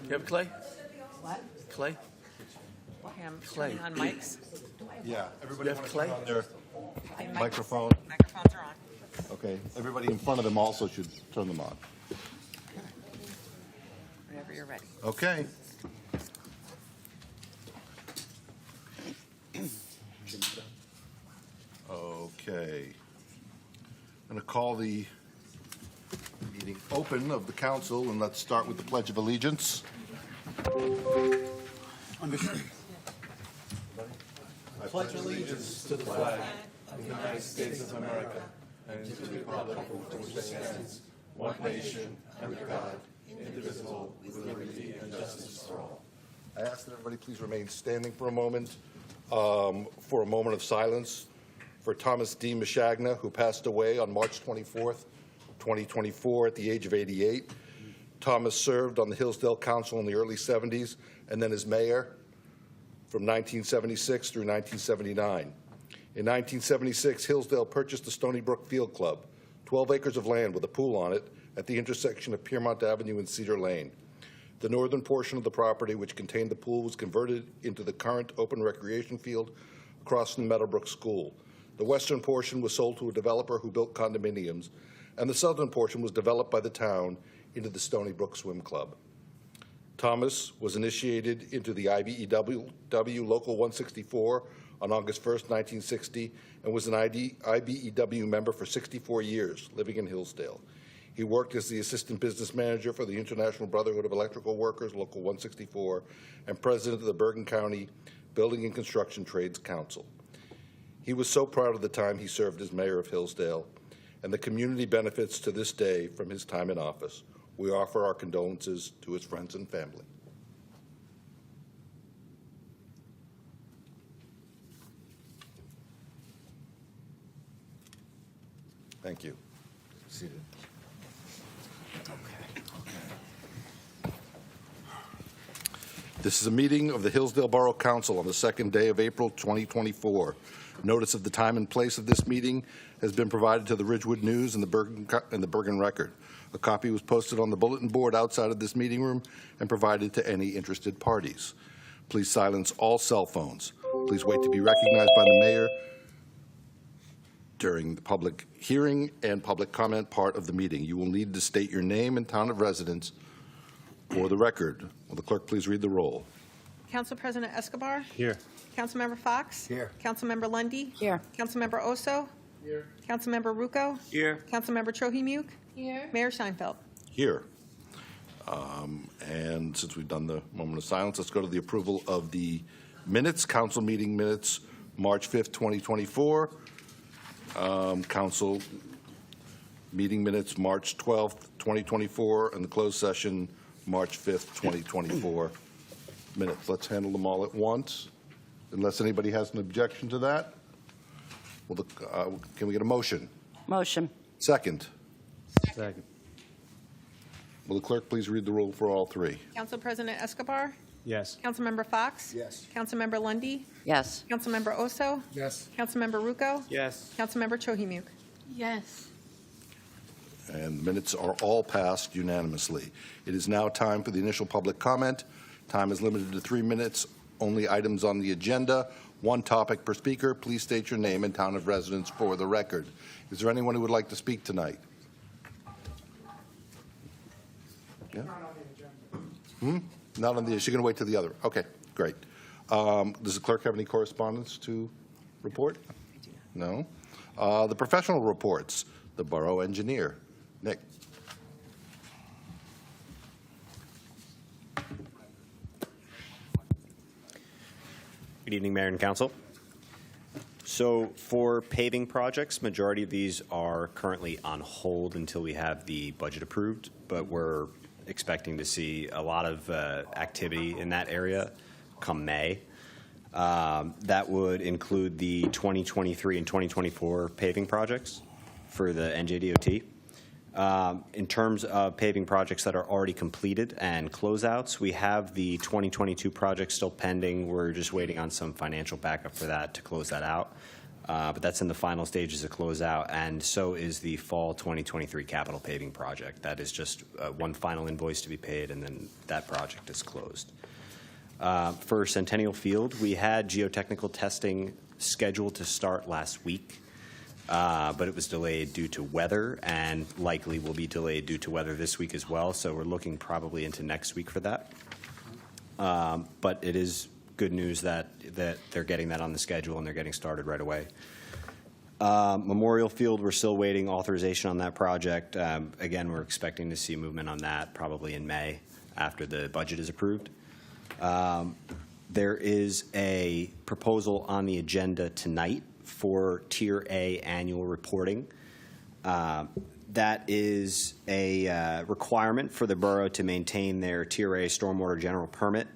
You have Clay? What? Clay? Okay, I'm Clay. turning on mics. Yeah, everybody You have want to Clay? turn on their Okay, microphone. Microphones are on. Okay, everybody in front of them also should turn them on. Whenever you're ready. Okay. Okay. I'm going to call the meeting open of the council, and let's start with the Pledge of Allegiance. I pledge allegiance to the flag of the United States of America and to the republic for which it stands, one nation, under God, indivisible, with liberty and justice for all. I ask that everybody please remain standing for a moment of silence for Thomas D. Mashagna, who passed away on March 24th, 2024, at the age of 88. Thomas served on the Hillsdale Council in the early 70s and then as mayor from 1976 through 1979. In 1976, Hillsdale purchased the Stony Brook Field Club, 12 acres of land with a pool on it at the intersection of Piermont Avenue and Cedar Lane. The northern portion of the property, which contained the pool, was converted into the current open recreation field across from Meadowbrook School. The western portion was sold to a developer who built condominiums, and the southern portion was developed by the town into the Stony Brook Swim Club. Thomas was initiated into the IBEW Local 164 on August 1st, 1960, and was an IBEW member for 64 years, living in Hillsdale. He worked as the assistant business manager for the International Brotherhood of Electrical Workers, Local 164, and president of the Bergen County Building and Construction Trades Council. He was so proud of the time he served as mayor of Hillsdale and the community benefits to this day from his time in office. We offer our condolences to his friends and family. Thank you. Seated. This is a meeting of the Hillsdale Borough Council on the second day of April 2024. Notice of the time and place of this meeting has been provided to the Ridgewood News and the Bergen Record. A copy was posted on the bulletin board outside of this meeting room and provided to any interested parties. Please silence all cell phones. Please wait to be recognized by the mayor during the public hearing and public comment part of the meeting. You will need to state your name and town of residence for the record. Will the clerk please read the roll? Council President Escobar? Here. Councilmember Fox? Here. Councilmember Lundy. Here. Councilmember Oso? Here. Councilmember Rucco? Here. Councilmember Trohimuk? Here. Mayor Scheinfeld? Here. And since we've done the moment of silence, let's go to the approval of the minutes, council meeting minutes, March 5th, 2024. Council meeting minutes, March 12th, 2024, and the closed session, March 5th, 2024 minutes. Let's handle them all at once, unless anybody has an objection to that. Well, can we get a motion? Motion. Second. Second. Will the clerk please read the roll for all three? Council President Escobar? Yes. Councilmember Fox? Yes. Councilmember Lundy. Yes. Councilmember Oso? Yes. Councilmember Rucco? Yes. Councilmember Trohimuk? Yes. And minutes are all passed unanimously. It is now time for the initial public comment. Time is limited to 3 minutes. Only items on the agenda. One topic per speaker. Please state your name and town of residence for the record. Is there anyone who would like to speak tonight? Yeah? Not on the agenda. Not on the, she's going to wait till the other. Okay, great. Does the clerk have any correspondence to report? No. The professional reports. The borough engineer. Nick. Good evening, Mayor and Council. So for paving projects, majority of these are currently on hold until we have the budget approved, but we're expecting to see a lot of activity in that area come May. That would include the 2023 and 2024 paving projects for the NJDOT. In terms of paving projects that are already completed and closeouts, we have the 2022 project still pending. We're just waiting on some financial backup for that to close that out. but that's in the final stages of closeout, and so is the fall 2023 capital paving project. That is just one final invoice to be paid, and then that project is closed. For Centennial Field, we had geotechnical testing scheduled to start last week, but it was delayed due to weather, and likely will be delayed due to weather this week as well, so we're looking probably into next week for that. But it is good news that they're getting that on the schedule and they're getting started right away. Memorial Field, we're still waiting authorization on that project. Again, we're expecting to see movement on that probably in May after the budget is approved. There is a proposal on the agenda tonight for Tier A annual reporting. That is a requirement for the borough to maintain their Tier A stormwater general permit.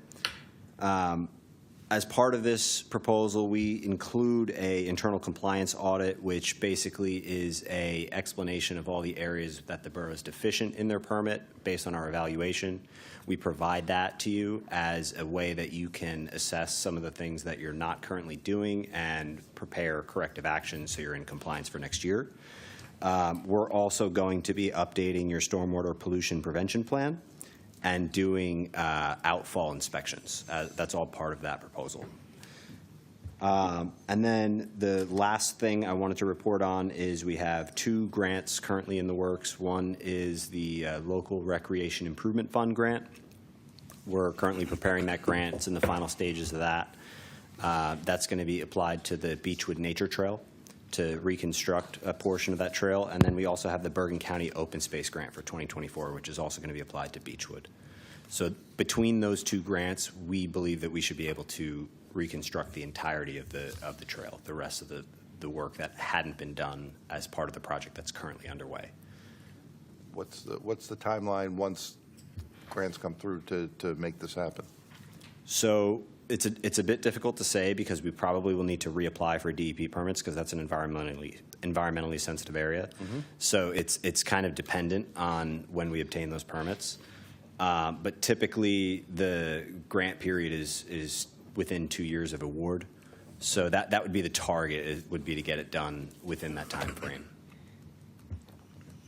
As part of this proposal, we include a internal compliance audit, which basically is a explanation of all the areas that the borough is deficient in their permit based on our evaluation. We provide that to you as a way that you can assess some of the things that you're not currently doing and prepare corrective actions so you're in compliance for next year. We're also going to be updating your stormwater pollution prevention plan and doing outfall inspections. That's all part of that proposal. And then the last thing I wanted to report on is we have 2 grants currently in the works. One is the Local Recreation Improvement Fund grant. We're currently preparing that grant. It's in the final stages of that. That's going to be applied to the Beechwood Nature Trail to reconstruct a portion of that trail. And then we also have the Bergen County Open Space Grant for 2024, which is also going to be applied to Beechwood. So between those 2 grants, we believe that we should be able to reconstruct the entirety of the trail, the rest of the work that hadn't been done as part of the project that's currently underway. What's the timeline once grants come through to make this happen? So it's a bit difficult to say because we probably will need to reapply for DEP permits because that's an environmentally sensitive area. Mm-hmm. So it's kind of dependent on when we obtain those permits. But typically the grant period is within 2 years of award. So that would be the target, would be to get it done within that time frame.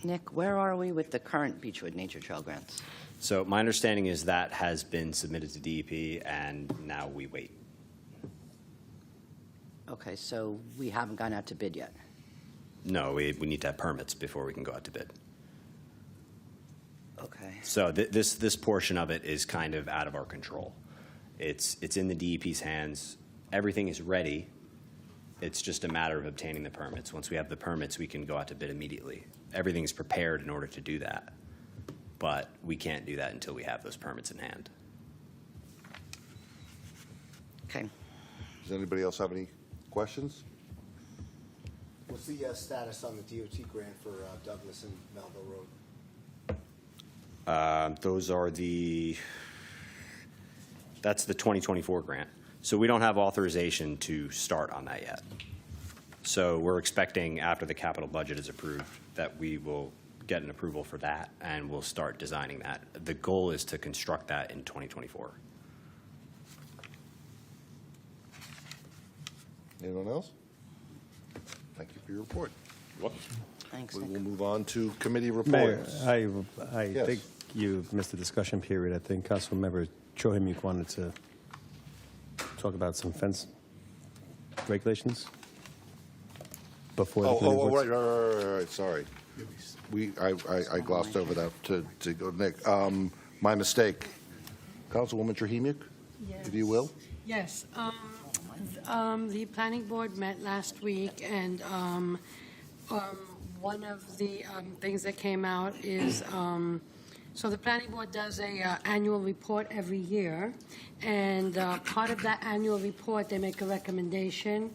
Nick, where are we with the current Beechwood Nature Trail grants? So my understanding is that has been submitted to DEP, and now we wait. Okay, so we haven't gone out to bid yet. No, we need to have permits before we can go out to bid. Okay. So this portion of it is kind of out of our control. It's in the DEP's hands. Everything is ready. It's just a matter of obtaining the permits. Once we have the permits, we can go out to bid immediately. Everything is prepared in order to do that. But we can't do that until we have those permits in hand. Okay. Does anybody else have any questions? What's the status on the DOT grant for Douglas and Melville Road? Those are that's the 2024 grant. So we don't have authorization to start on that yet. So we're expecting after the capital budget is approved that we will get an approval for that and we'll start designing that. The goal is to construct that in 2024. Anyone else? Thank you for your report. Thanks, We Nick. will move on to committee Mayor, reports. I Yes. think you missed the discussion period. I think Councilmember Chohimuk wanted to talk about some fence regulations before the committee reports. Right. Sorry. I glossed over that to go to Nick. My mistake. Councilwoman Trahimuk, if you will. Yes. The planning board met last week, and one of the things that came out is, so the planning board does a annual report every year, and part of that annual report, they make a recommendation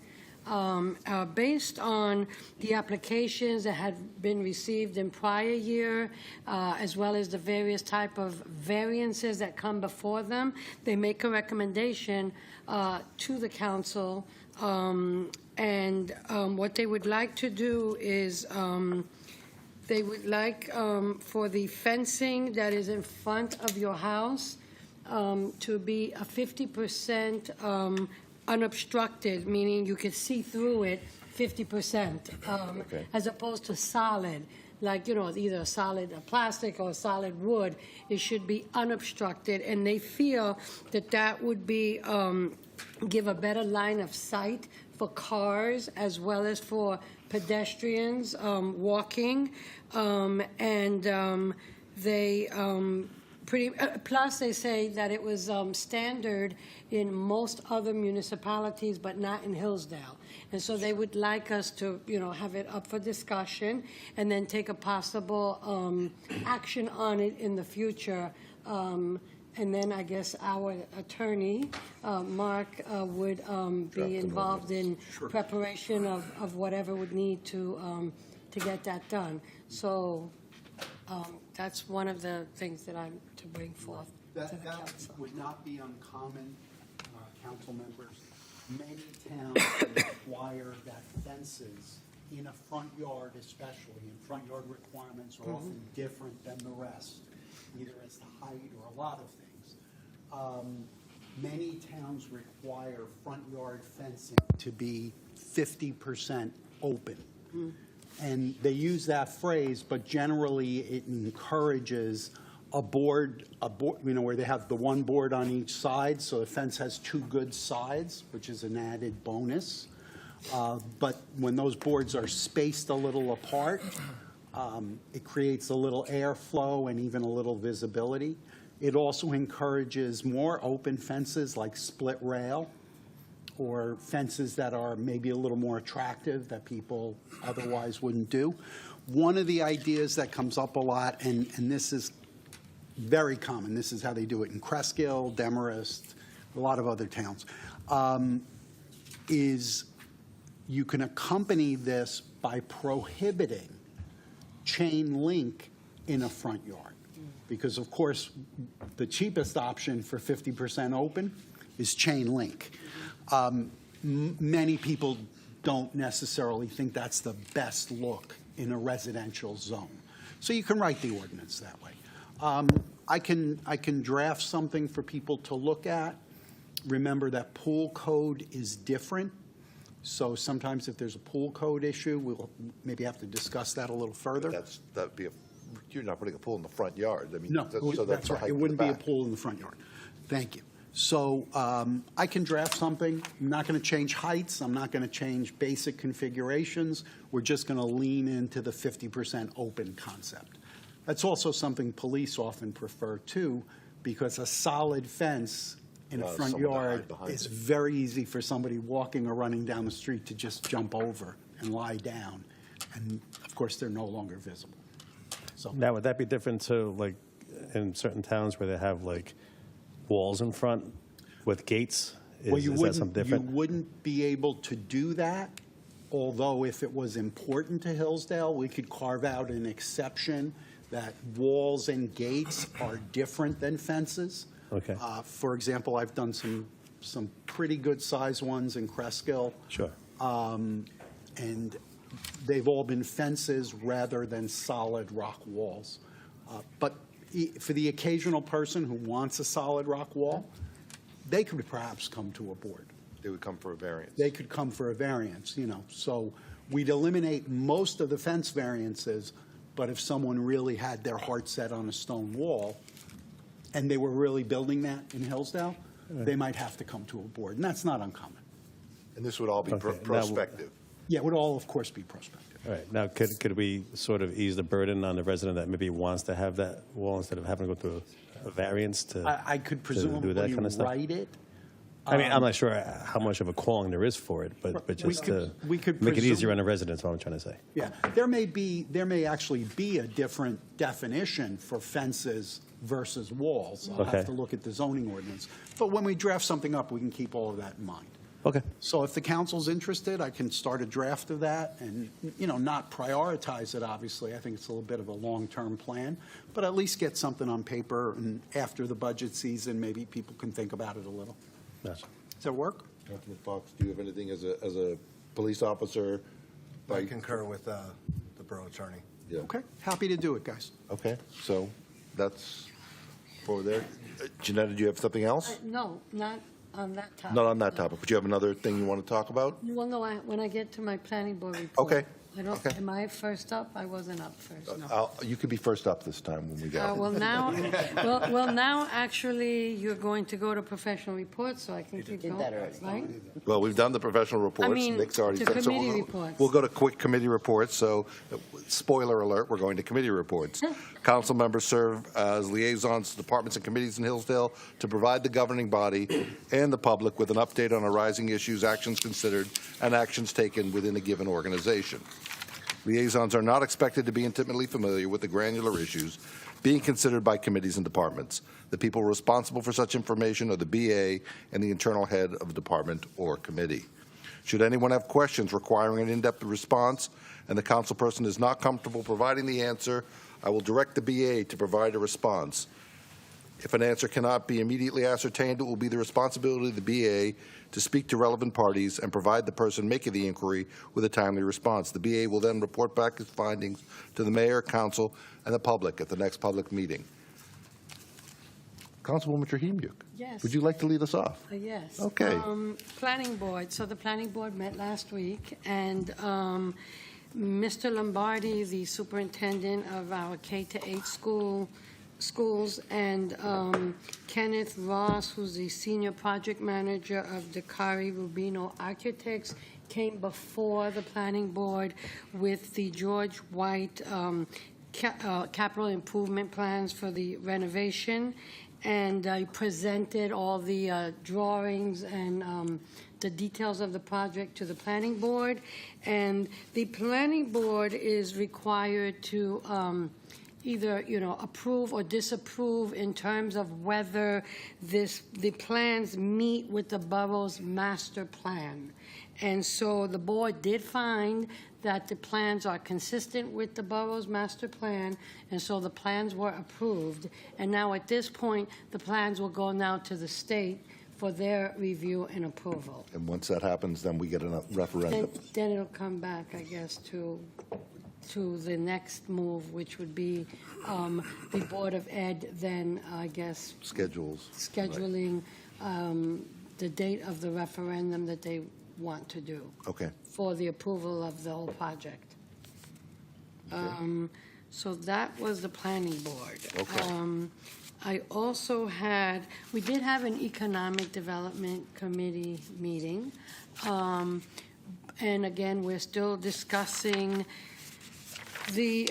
based on the applications that had been received in prior year, as well as the various type of variances that come before them. They make a recommendation to the council, and what they would like to do is they would like for the fencing that is in front of your house to be a 50% unobstructed, meaning you could see through it 50%, Okay. as opposed to solid, like, either a solid plastic or a solid wood. It should be unobstructed, and they feel that that would be, give a better line of sight for cars as well as for pedestrians walking, and they plus they say that it was standard in most other municipalities, but not in Hillsdale. And so they would like us to, have it up for discussion and then take a possible action on it in the future. And then I guess our attorney, Mark, would be involved in preparation of whatever would need to get that done. So that's one of the things that I'm to bring forth to the That council. would not be uncommon, council members. Many towns require that fences in a front yard especially, and front yard requirements are often different than the rest, either as to height or a lot of things. Many towns require front yard fencing to be 50% open. And they use that phrase, but generally it encourages a board, where they have the one board on each side, so the fence has two good sides, which is an added bonus. But when those boards are spaced a little apart, it creates a little airflow and even a little visibility. It also encourages more open fences like split rail, or fences that are maybe a little more attractive that people otherwise wouldn't do. One of the ideas that comes up a lot, and this is very common, this is how they do it in Cresskill, Demarest, a lot of other towns, is you can accompany this by prohibiting chain link in a front yard. Because, of course, the cheapest option for 50% open is chain link. Many people don't necessarily think that's the best look in a residential zone. So you can write the ordinance that way. I can draft something for people to look at. Remember that pool code is different. So sometimes if there's a pool code issue, we'll maybe have to discuss that a little further. That'd be you're not putting a pool in the front yard. I mean, No, so that's the right. height It of the wouldn't be a back. pool in the front yard. Thank you. So I can draft something. I'm not going to change heights. I'm not going to change basic configurations. We're just going to lean into the 50% open concept. That's also something police often prefer too, because a solid fence in a front someone to hide yard behind is it. very easy for somebody walking or running down the street to just jump over and lie down. And of course, they're no longer visible. So Now, would that be different to, like, in certain towns where they have, like, walls in front with gates? Well, Is that something you different? wouldn't be able to do that, although if it was important to Hillsdale, we could carve out an exception that walls and gates are different than fences. Okay. For example, I've done some pretty good size ones in Cresskill. Sure. And they've all been fences rather than solid rock walls. But for the occasional person who wants a solid rock wall, they could perhaps come to a board. They would come for a variance. They could come for a variance, So we'd eliminate most of the fence variances, but if someone really had their heart set on a stone wall and they were really building that in Hillsdale, they might have to come to a board, and that's not uncommon. And this would all be Okay, now- prospective. Yeah, it would all, of course, be prospective. All right. Now, could we sort of ease the burden on the resident that maybe wants to have that wall instead of having to go through a variance to? I could to do that presumably kind of stuff? write it. I mean, I'm not sure how much of a calling there is for it, but just we could make it easier presume- on the residents, what I'm trying to say. Yeah, there may actually be a different definition for fences versus walls. I'll Okay. have to look at the zoning ordinance. But when we draft something up, we can keep all of that in mind. Okay. So if the council's interested, I can start a draft of that and, not prioritize it, obviously. I think it's a little bit of a long-term plan, but at least get something on paper, and after the budget season, maybe people can think about it a little. Gotcha. Does that work? Councilman Fox, do you have anything as a police officer? I concur with the borough attorney. Yeah. Okay, happy to do it, guys. Okay, so that's for there. Janetta, do you have something else? No, not on that topic. Not on that topic, but you have another thing you want to talk about? Well, no, when I get to my planning board report. Okay, I don't, okay. am I first up? I wasn't up first, no. You could be first up this time when we go. Well, now, actually, you're going to go to professional reports, so I can keep did going, that already. right? Well, we've done the professional reports. mean, Nick's already to done. So committee we'll- reports. We'll go to quick committee reports. So, spoiler alert, we're going to committee reports. Council members serve as liaisons to departments and committees in Hillsdale to provide the governing body and the public with an update on arising issues, actions considered, and actions taken within a given organization. Liaisons are not expected to be intimately familiar with the granular issues being considered by committees and departments. The people responsible for such information are the BA and the internal head of the department or committee. Should anyone have questions requiring an in-depth response and the councilperson is not comfortable providing the answer, I will direct the BA to provide a response. If an answer cannot be immediately ascertained, it will be the responsibility of the BA to speak to relevant parties and provide the person making the inquiry with a timely response. The BA will then report back his findings to the mayor, council, and the public at the next public meeting. Councilwoman Trujillo, Yes. would you like to lead us off? Yes. Okay. Planning board, so the planning board met last week, and Mr. Lombardi, the superintendent of our K-8 schools, and Kenneth Ross, who's the senior project manager of Dakari Rubino Architects, came before the planning board with the George White capital improvement plans for the renovation, and I presented all the drawings and the details of the project to the planning board. And the planning board is required to either, approve or disapprove in terms of whether the plans meet with the borough's master plan. And so the board did find that the plans are consistent with the borough's master plan, and so the plans were approved. And now at this point, the plans will go now to the state for their review and approval. And once that happens, then we get a referendum. Then it'll come back, I guess, to the next move, which would be the Board of Ed then, I guess, Schedules. scheduling the date of the referendum that they want to do Okay. for the approval of the whole project. So that was the planning board. Okay. I also we did have an economic development committee meeting. And again, we're still discussing the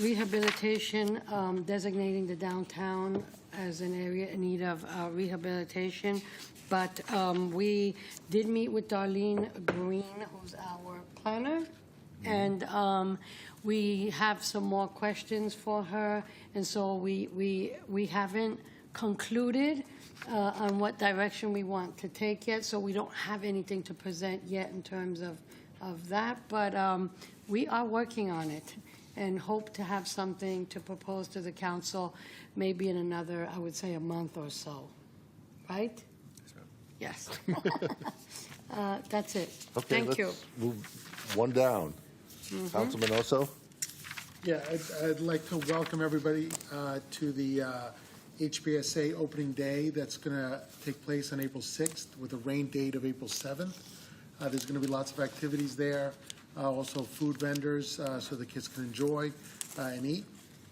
rehabilitation, designating the downtown as an area in need of rehabilitation. But we did meet with Darlene Green, who's our planner, and we have some more questions for her. And so we haven't concluded on what direction we want to take yet, so we don't have anything to present yet in terms of that. But we are working on it and hope to have something to propose to the council maybe in another, I would say, a month or so. Right? Yes. That's it. Okay, Thank you. let's move one down. Councilman Oso? Yeah, I'd like to welcome everybody to the HBSA opening day that's going to take place on April 6th with a rain date of April 7th. There's going to be lots of activities there, also food vendors so the kids can enjoy and eat.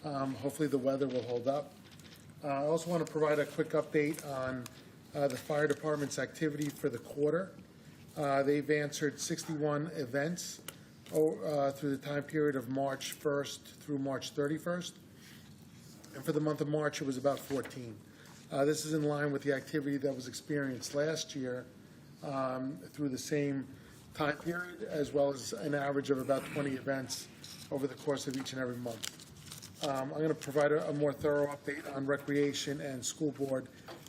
Hopefully the weather will hold up. I also want to provide a quick update on the fire department's activity for the quarter. They've answered 61 events through the time period of March 1st through March 31st. And for the month of March, it was about 14. This is in line with the activity that was experienced last year through the same time period, as well as an average of about 20 events over the course of each and every month. I'm going to provide a more thorough update on recreation and school board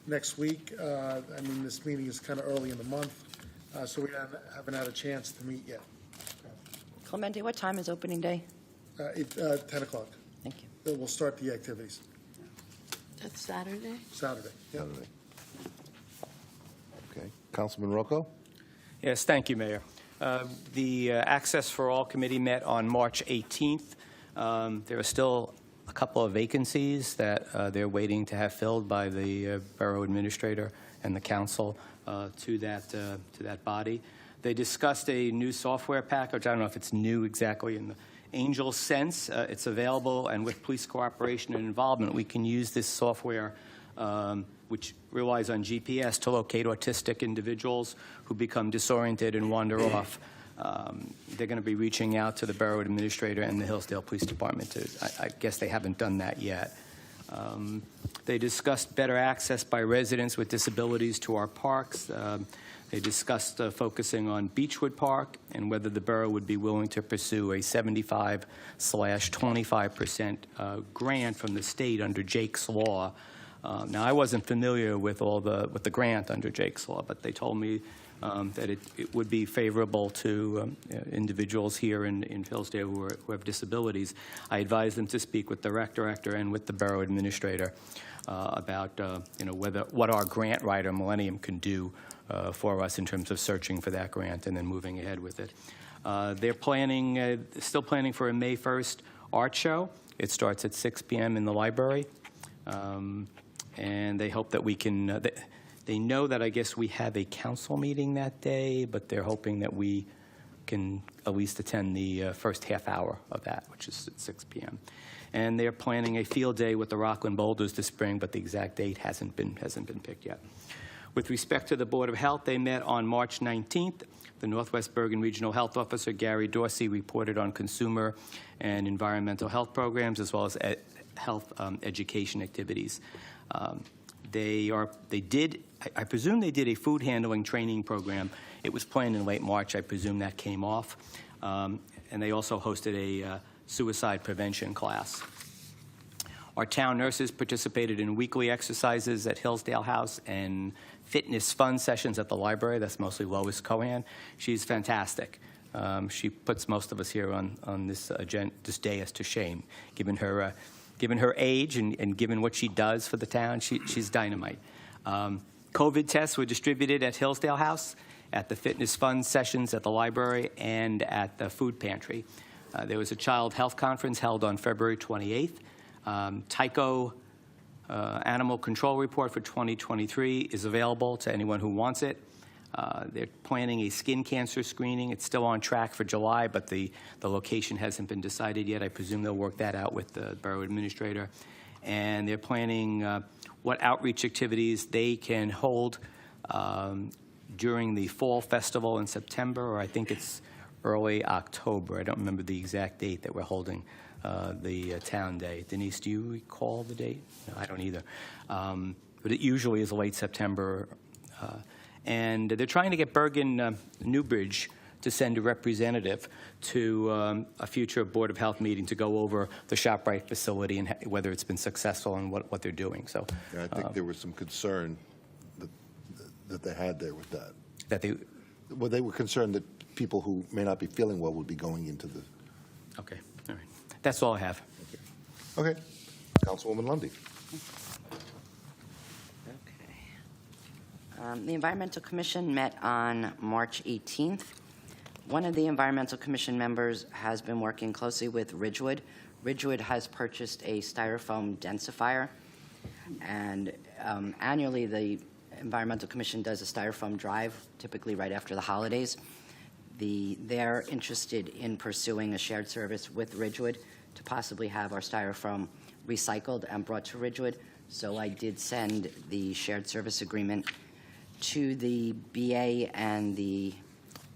next week. This meeting is kind of early in the month, so we haven't had a chance to meet yet. Clemente, what time is opening day? 10 o'clock. Thank you. We'll start the activities. That's Saturday? Saturday. Yep. Saturday. Okay. Councilman Rocco? Yes, thank you, Mayor. The Access for All Committee met on March 18th. There are still a couple of vacancies that they're waiting to have filled by the borough administrator and the council to that body. They discussed a new software package. I don't know if it's new exactly in the Angel sense. It's available, and with police cooperation and involvement, we can use this software, which relies on GPS, to locate autistic individuals who become disoriented and wander off. They're going to be reaching out to the borough administrator and the Hillsdale Police Department. I guess they haven't done that yet. They discussed better access by residents with disabilities to our parks. They discussed focusing on Beechwood Park and whether the borough would be willing to pursue a 75/25% grant from the state under Jake's Law. Now, I wasn't familiar with the grant under Jake's Law, but they told me that it would be favorable to individuals here in Hillsdale who have disabilities. I advised them to speak with the rec director and with the borough administrator about what our grant writer, Millennium, can do for us in terms of searching for that grant and then moving ahead with it. They're still planning for a May 1st art show. It starts at 6 p.m. in the library, and they hope that we can. They know that I guess we have a council meeting that day, but they're hoping that we can at least attend the first half hour of that, which is at 6 p.m. And they're planning a field day with the Rockland Boulders this spring, but the exact date hasn't been picked yet. With respect to the Board of Health, they met on March 19th. The Northwest Bergen Regional Health Officer, Gary Dorsey, reported on consumer and environmental health programs as well as health education activities. I presume they did a food handling training program. It was planned in late March. I presume that came off. And they also hosted a suicide prevention class. Our town nurses participated in weekly exercises at Hillsdale House and fitness fun sessions at the library. That's mostly Lois Cohan. She's fantastic. She puts most of us here on this dais to shame, given her age and given what she does for the town. She's dynamite. COVID tests were distributed at Hillsdale House, at the fitness fun sessions at the library, and at the food pantry. There was a child health conference held on February 28th. Tyco animal control report for 2023 is available to anyone who wants it. They're planning a skin cancer screening. It's still on track for July, but the location hasn't been decided yet. I presume they'll work that out with the borough administrator. And they're planning what outreach activities they can hold during the fall festival in September, or I think it's early October. I don't remember the exact date that we're holding the town day. Denise, do you recall the date? No, I don't either. But it usually is late September. And they're trying to get Bergen Newbridge to send a representative to a future Board of Health meeting to go over the ShopRite facility and whether it's been successful and what they're doing. So, Yeah, I think there was some concern that they had there with that. Well, they were concerned that people who may not be feeling well would be going into the... Okay, all right. That's all I have. Okay. Councilwoman Lundy. The Environmental Commission met on March 18th. One of the Environmental Commission members has been working closely with Ridgewood. Ridgewood has purchased a styrofoam densifier, and annually the Environmental Commission does a styrofoam drive, typically right after the holidays. They're interested in pursuing a shared service with Ridgewood to possibly have our styrofoam recycled and brought to Ridgewood. So I did send the shared service agreement to the BA and the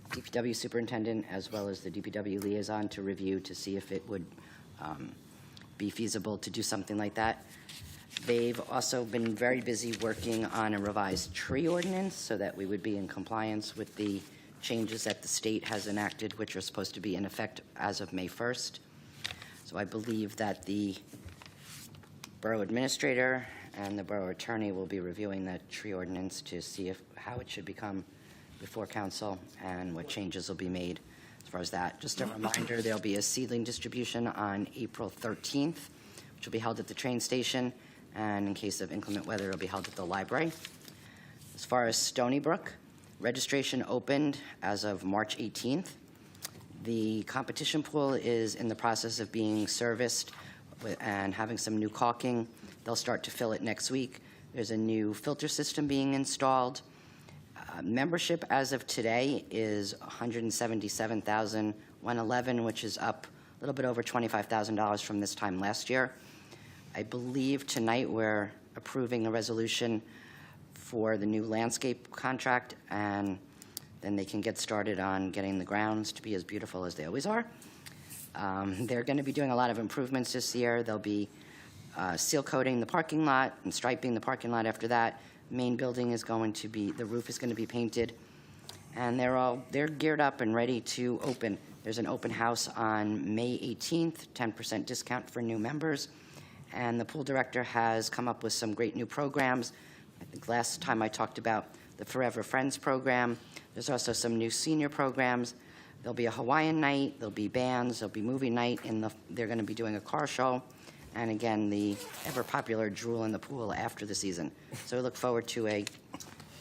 DPW superintendent, as well as the DPW liaison, to review to see if it would be feasible to do something like that. They've also been very busy working on a revised tree ordinance so that we would be in compliance with the changes that the state has enacted, which are supposed to be in effect as of May 1st. So I believe that the borough administrator and the borough attorney will be reviewing that tree ordinance to see how it should become before council and what changes will be made as far as that. Just a reminder, there'll be a seedling distribution on April 13th, which will be held at the train station, and in case of inclement weather, it'll be held at the library. As far as Stony Brook, registration opened as of March 18th. The competition pool is in the process of being serviced and having some new caulking. They'll start to fill it next week. There's a new filter system being installed. Membership as of today is $177,111, which is up a little bit over $25,000 from this time last year. I believe tonight we're approving a resolution for the new landscape contract, and then they can get started on getting the grounds to be as beautiful as they always are. They're going to be doing a lot of improvements this year. They'll be seal coating the parking lot and striping the parking lot after that. Main building is going to be, the roof is going to be painted, and they're geared up and ready to open. There's an open house on May 18th, 10% discount for new members, and the pool director has come up with some great new programs. I think last time I talked about the Forever Friends program. There's also some new senior programs. There'll be a Hawaiian night, there'll be bands, there'll be movie night, and they're going to be doing a car show. And again, the ever-popular drool in the pool after the season. So we look forward to a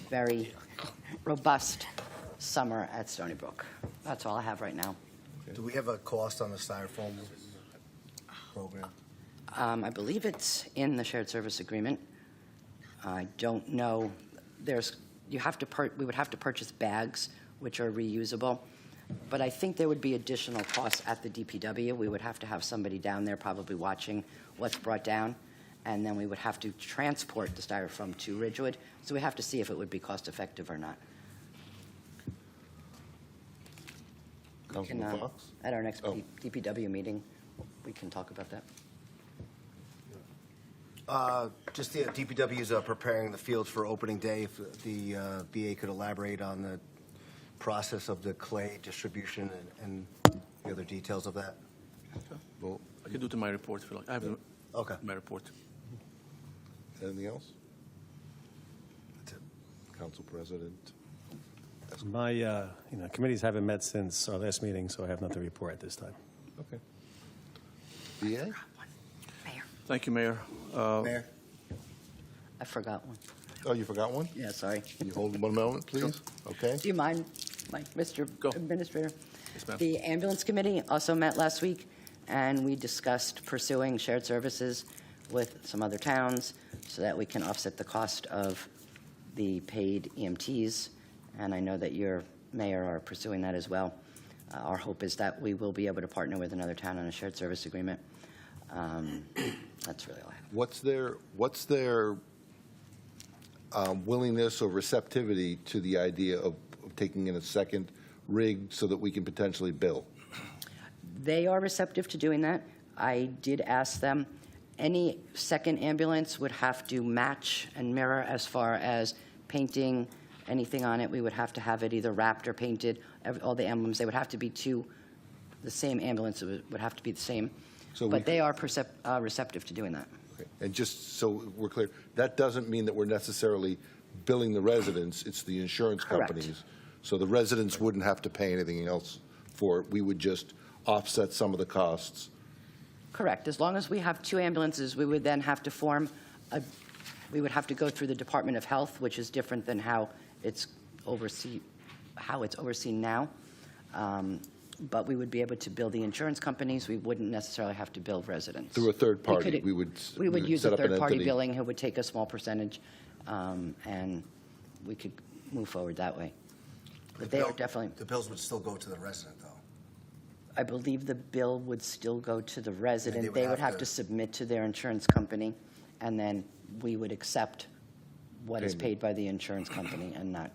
very robust summer at Stony Brook. That's all I have right now. Do we have a cost on the styrofoam program? I believe it's in the shared service agreement. I don't know. We would have to purchase bags, which are reusable. But I think there would be additional costs at the DPW. We would have to have somebody down there probably watching what's brought down, and then we would have to transport the styrofoam to Ridgewood. So we have to see if it would be cost-effective or not. Councilman Fox? At our next Oh. DPW meeting, we can talk about that. Just the DPW is preparing the fields for opening day. If the BA could elaborate on the process of the clay distribution and the other details of that. Well, I can do it in my report if you like. I have Okay. my report. anything else? Council President? My committees haven't met since our last meeting, so I have nothing to report at this time. Okay. BA? Mayor, Thank you, Mayor. Mayor? I forgot one. Oh, you forgot one? Yeah, sorry. Can you hold one moment, please? Okay. Do you mind, Mr. Go. Administrator? Yes, ma'am. The ambulance committee also met last week, and we discussed pursuing shared services with some other towns so that we can offset the cost of the paid EMTs. And I know that your mayor are pursuing that as well. Our hope is that we will be able to partner with another town on a shared service agreement. That's really all I have. What's their willingness or receptivity to the idea of taking in a second rig so that we can potentially bill? They are receptive to doing that. I did ask them, any second ambulance would have to match and mirror as far as painting, anything on it. We would have to have it either wrapped or painted, all the emblems. They would have to be the same ambulance. It would have to be the same. So But they are receptive to doing that. Okay. And just so we're clear, that doesn't mean that we're necessarily billing the residents, it's the insurance Correct. companies. So the residents wouldn't have to pay anything else for it. We would just offset some of the costs. Correct. As long as we have two ambulances, we would then have to we would have to go through the Department of Health, which is different than how it's overseen now. But we would be able to bill the insurance companies. We wouldn't necessarily have to bill residents. Through a third party, we would use set a up an third-party entity. billing who would take a small percentage, and we could move forward that way. But they are definitely, The bills would still go to the resident, though. I believe the bill would still go to the resident. would They would have have to- to submit to their insurance company, and then we would accept what is Payment. paid by the insurance company and not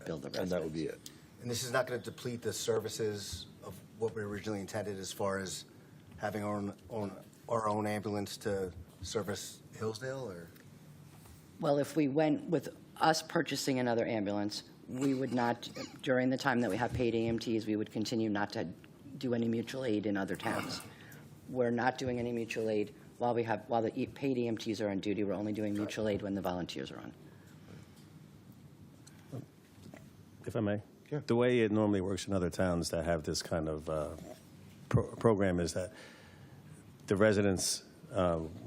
bill the residents. And that would be it. And this is not going to deplete the services of what we originally intended as far as having our own ambulance to service Hillsdale, or? Well, if we went with us purchasing another ambulance, we would not, during the time that we have paid EMTs, we would continue not to do any mutual aid in other towns. We're not doing any mutual aid while the paid EMTs are on duty. We're only doing mutual aid when the volunteers are on. If I may? Yeah. The way it normally works in other towns that have this kind of program is that the residents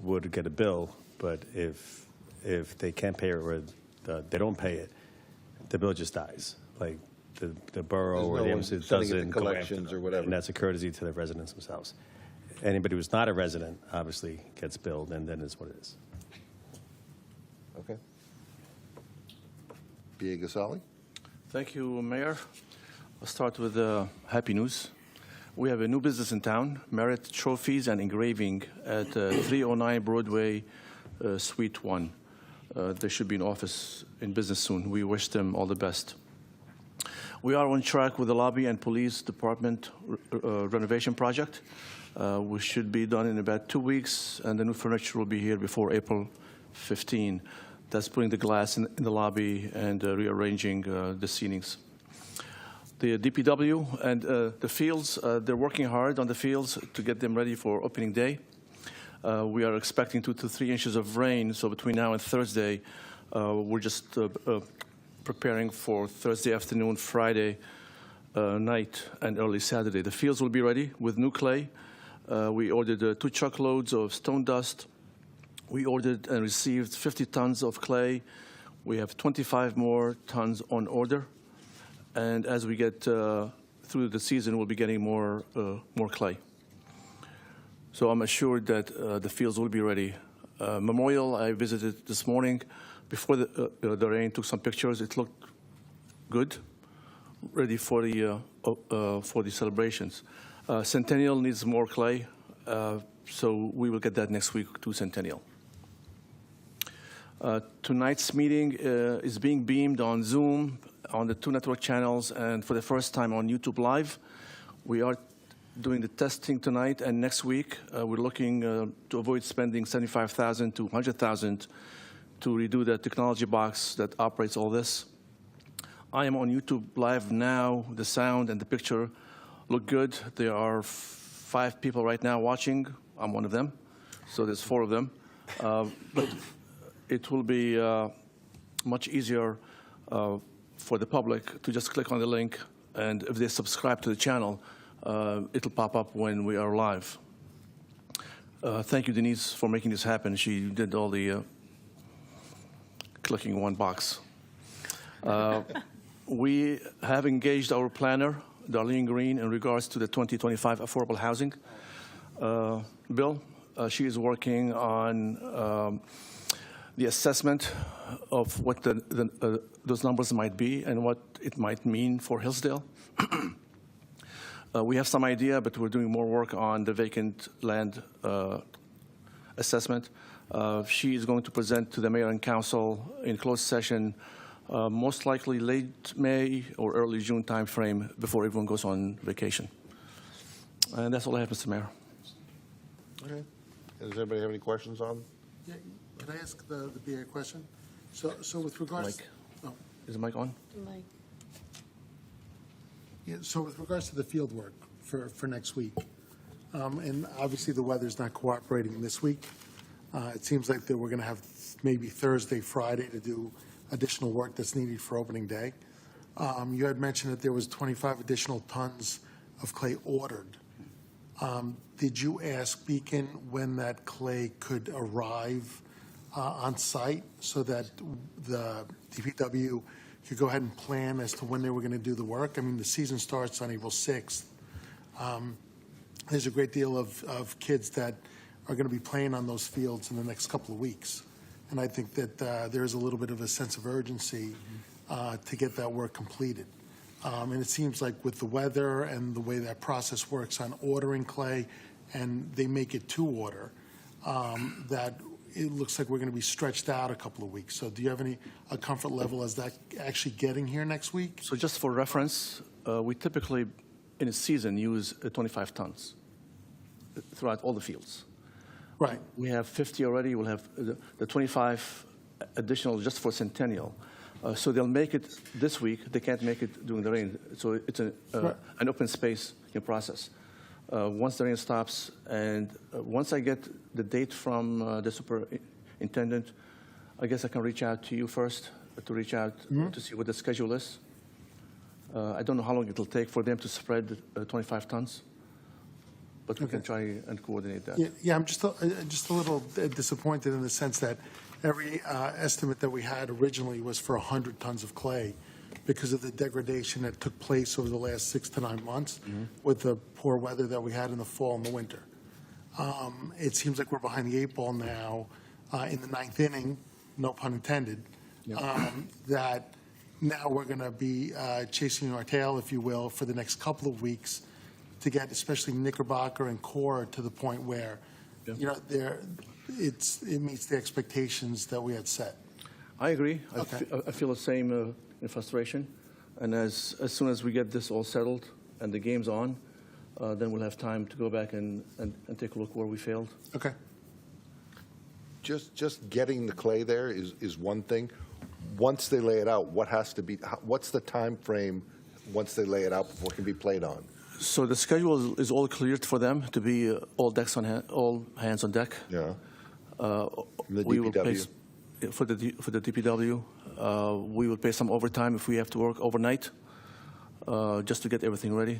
would get a bill, but if they can't pay it or they don't pay it, the bill just dies. Like the borough There's or no the one ambulance sending it to doesn't go after collections them. or whatever. And that's a courtesy to the residents themselves. anybody who's not a resident obviously gets billed, and then is what it is. Okay. B.A. Gasali? Thank you, Mayor. I'll start with happy news. We have a new business in town, Merit Trophies and Engraving at 309 Broadway, Suite 1. They should be in business soon. We wish them all the best. We are on track with the lobby and police department renovation project. We should be done in about 2 weeks, and the new furniture will be here before April 15. That's putting the glass in the lobby and rearranging the ceilings. The DPW and the fields, they're working hard on the fields to get them ready for opening day. We are expecting 2 to 3 inches of rain, so between now and Thursday, we're just preparing for Thursday afternoon, Friday night, and early Saturday. The fields will be ready with new clay. We ordered 2 truckloads of stone dust. We ordered and received 50 tons of clay. We have 25 more tons on order. And as we get through the season, we'll be getting more clay. So I'm assured that the fields will be ready. Memorial, I visited this morning. Before the rain, took some pictures. It looked good, ready for the celebrations. Centennial needs more clay, so we will get that next week to Centennial. Tonight's meeting is being beamed on Zoom on the 2 network channels and for the first time on YouTube Live. We are doing the testing tonight, and next week we're looking to avoid spending $75,000 to $100,000 to redo the technology box that operates all this. I am on YouTube Live now. The sound and the picture look good. There are 5 people right now watching. I'm one of them, so there's 4 of them. But it will be much easier for the public to just click on the link, and if they subscribe to the channel, it'll pop up when we are live. Thank you, Denise, for making this happen. She did all the clicking one box. We have engaged our planner, Darlene Green, in regards to the 2025 affordable housing bill. She is working on the assessment of what those numbers might be and what it might mean for Hillsdale. We have some idea, but we're doing more work on the vacant land assessment. She is going to present to the mayor and council in closed session, most likely late May or early June timeframe before everyone goes on vacation. And that's all I have, Mr. Mayor. Okay. Does anybody have any questions on? Yeah, Can I ask the BA question? So with regards... Mike. Oh. Is the mic on? Like, Yeah, so with regards to the field work for next week, and obviously the weather's not cooperating this week, it seems like that we're going to have maybe Thursday, Friday to do additional work that's needed for opening day. You had mentioned that there was 25 additional tons of clay ordered. Did you ask Beacon when that clay could arrive on site so that the DPW could go ahead and plan as to when they were going to do the work? I mean, the season starts on April 6th. There's a great deal of kids that are going to be playing on those fields in the next couple of weeks. And I think that there's a little bit of a sense of urgency to get that work completed. And it seems like with the weather and the way that process works on ordering clay, and they make it to order, that it looks like we're going to be stretched out a couple of weeks. So do you have a comfort level as that actually getting here next week? So just for reference, we typically, in a season, use 25 tons throughout all the fields. Right. We have 50 already. We'll have the 25 additional just for Centennial. So they'll make it this week. They can't make it during the rain. So it's an open space process. Once the rain stops, and once I get the date from the superintendent, I guess I can reach out to you first to reach out to see what the schedule is. I don't know how long it'll take for them to spread 25 tons, but we can try and coordinate that. Yeah, I'm just a little disappointed in the sense that every estimate that we had originally was for 100 tons of clay because of the degradation that took place over the last 6 to 9 months with the poor weather that we had in the fall and the winter. It seems like we're behind the 8 ball now in the 9th inning, no pun intended, that now we're going to be chasing our tail, if you will, for the next couple of weeks to get especially Knickerbocker and Core to the point where, you know, it meets the expectations that we had set. I agree. Okay. I feel the same frustration. And as soon as we get this all settled and the game's on, then we'll have time to go back and take a look where we failed. Okay. Just getting the clay there is one thing. Once they lay it out, what's the time frame once they lay it out before it can be played on? So the schedule is all cleared for them to be all hands on deck. Yeah. The We will pay DPW? for the DPW. We will pay some overtime if we have to work overnight, just to get everything ready.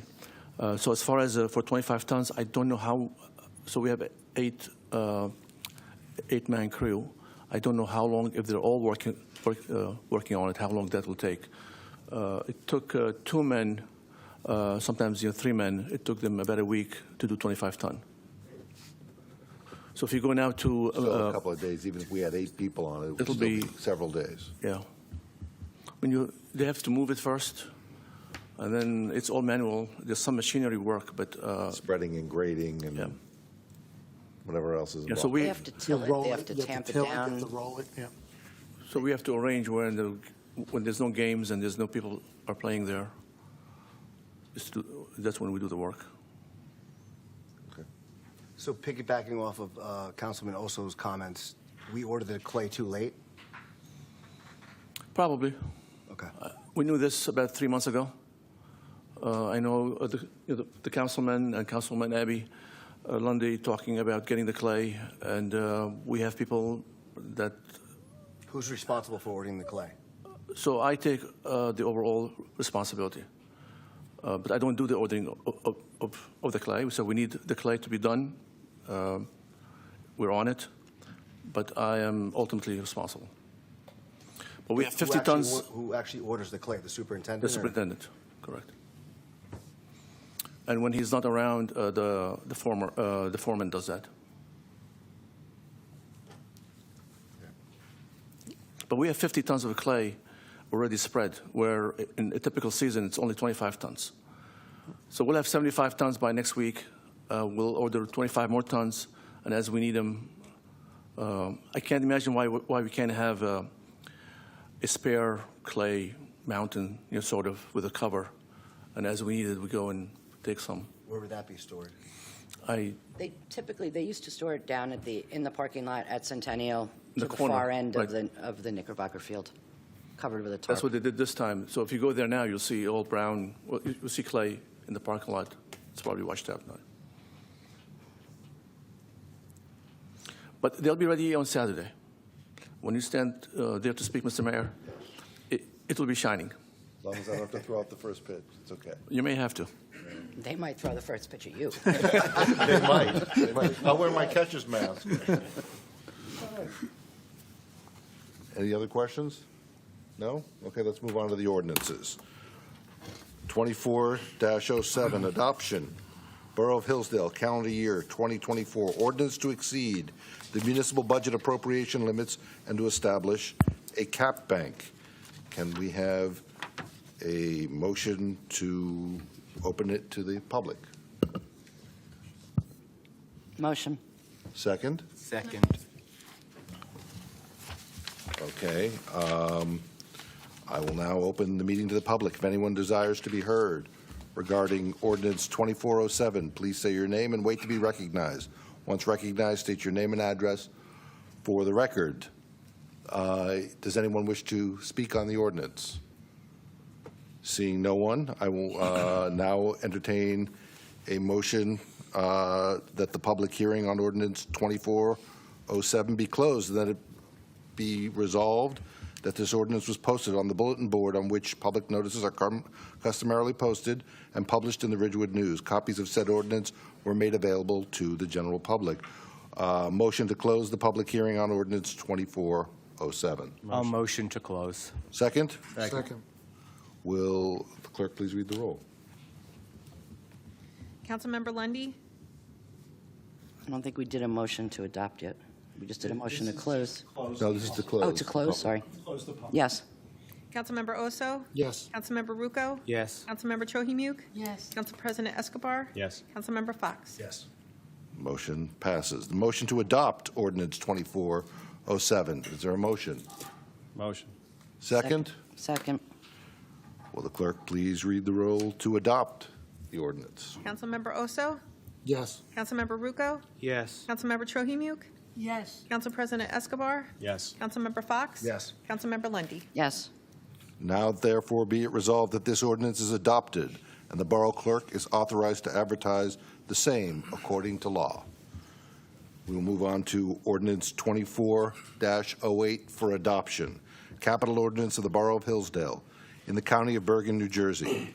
So as far as for 25 tons, I don't know how. So we have eight-man crew. I don't know how long, if they're all working on it, how long that will take. It took 2 men, sometimes 3 men. It took them about a week to do 25 ton. So if you go now to So a couple of days, even if we had 8 people on it, it would It'll still be- be several days. yeah, they have to move it first, and then it's all manual. There's some machinery work, but Spreading and grading and Yeah. whatever else is yeah. involved. So They have to till it, they have to you tamp it till you down. have to roll it, yeah. So we have to arrange when there's no games and there's no people are playing there. That's when we do the work. So piggybacking off of Councilman Oso's comments, we ordered the clay too late? Probably. Okay. We knew this about 3 months ago. I know the councilman and Councilman Abbey Lundy talking about getting the clay, and we have people that. Who's responsible for ordering the clay? So I take the overall responsibility, but I don't do the ordering of the clay. So we need the clay to be done. We're on it, but I am ultimately responsible. But we have 50 tons. Who actually orders the clay? The superintendent? The or- superintendent, correct. And when he's not around, the foreman does that. But we have 50 tons of clay already spread, where in a typical season it's only 25 tons. So we'll have 75 tons by next week. We'll order 25 more tons, and as we need them, I can't imagine why we can't have a spare clay mountain, sort of with a cover, and as we need it, we go and take some. Where would that be stored? They used to store it down in the parking lot at Centennial The to the corner, far end right. of the Knickerbocker field, covered with a tarp. That's what they did this time. So if you go there now, you'll see all brown. Well, you'll see clay in the parking lot. It's probably washed out now. But they'll be ready on Saturday. When you stand there to speak, Mr. Mayor, it will be shining. As long as I don't have to throw out the first pitch, it's okay. You may have to. They might throw the first pitch at you. They might. I'll wear my catcher's mask. Any other questions? No? Okay, let's move on to the ordinances. 24-07, adoption. Borough of Hillsdale, calendar year 2024, ordinance to exceed the municipal budget appropriation limits and to establish a cap bank. Can we have a motion to open it to the public? Motion. Second? Second. Okay. I will now open the meeting to the public. If anyone desires to be heard regarding ordinance 2407, please say your name and wait to be recognized. Once recognized, state your name and address for the record. Does anyone wish to speak on the ordinance? Seeing no one, I will now entertain a motion that the public hearing on ordinance 2407 be closed, and that it be resolved that this ordinance was posted on the bulletin board on which public notices are customarily posted and published in the Ridgewood News. Copies of said ordinance were made available to the general public. Motion to close the public hearing on ordinance 2407. I'll motion to close. Second? Second. Will the clerk please read the roll? Councilmember Lundy, I don't think we did a motion to adopt yet. We just did a motion to close. No, this is to close. Oh, to close, sorry. Close the public. Yes. Councilmember Oso? Yes. Councilmember Rucco? Yes. Councilmember Chohimuk? Yes. Council President Escobar? Yes. Councilmember Fox? Yes. Motion passes. The motion to adopt ordinance 2407. Is there a motion? Motion. Second? Second. Will the clerk please read the roll to adopt the ordinance? Councilmember Oso? Yes. Councilmember Rucco? Yes. Councilmember Chohimuk? Yes. Council President Escobar? Yes. Councilmember Fox? Yes. Councilmember Lundy. Yes. Now therefore be it resolved that this ordinance is adopted and the borough clerk is authorized to advertise the same according to law. We will move on to ordinance 24-08 for adoption. Capital ordinance of the Borough of Hillsdale in the County of Bergen, New Jersey,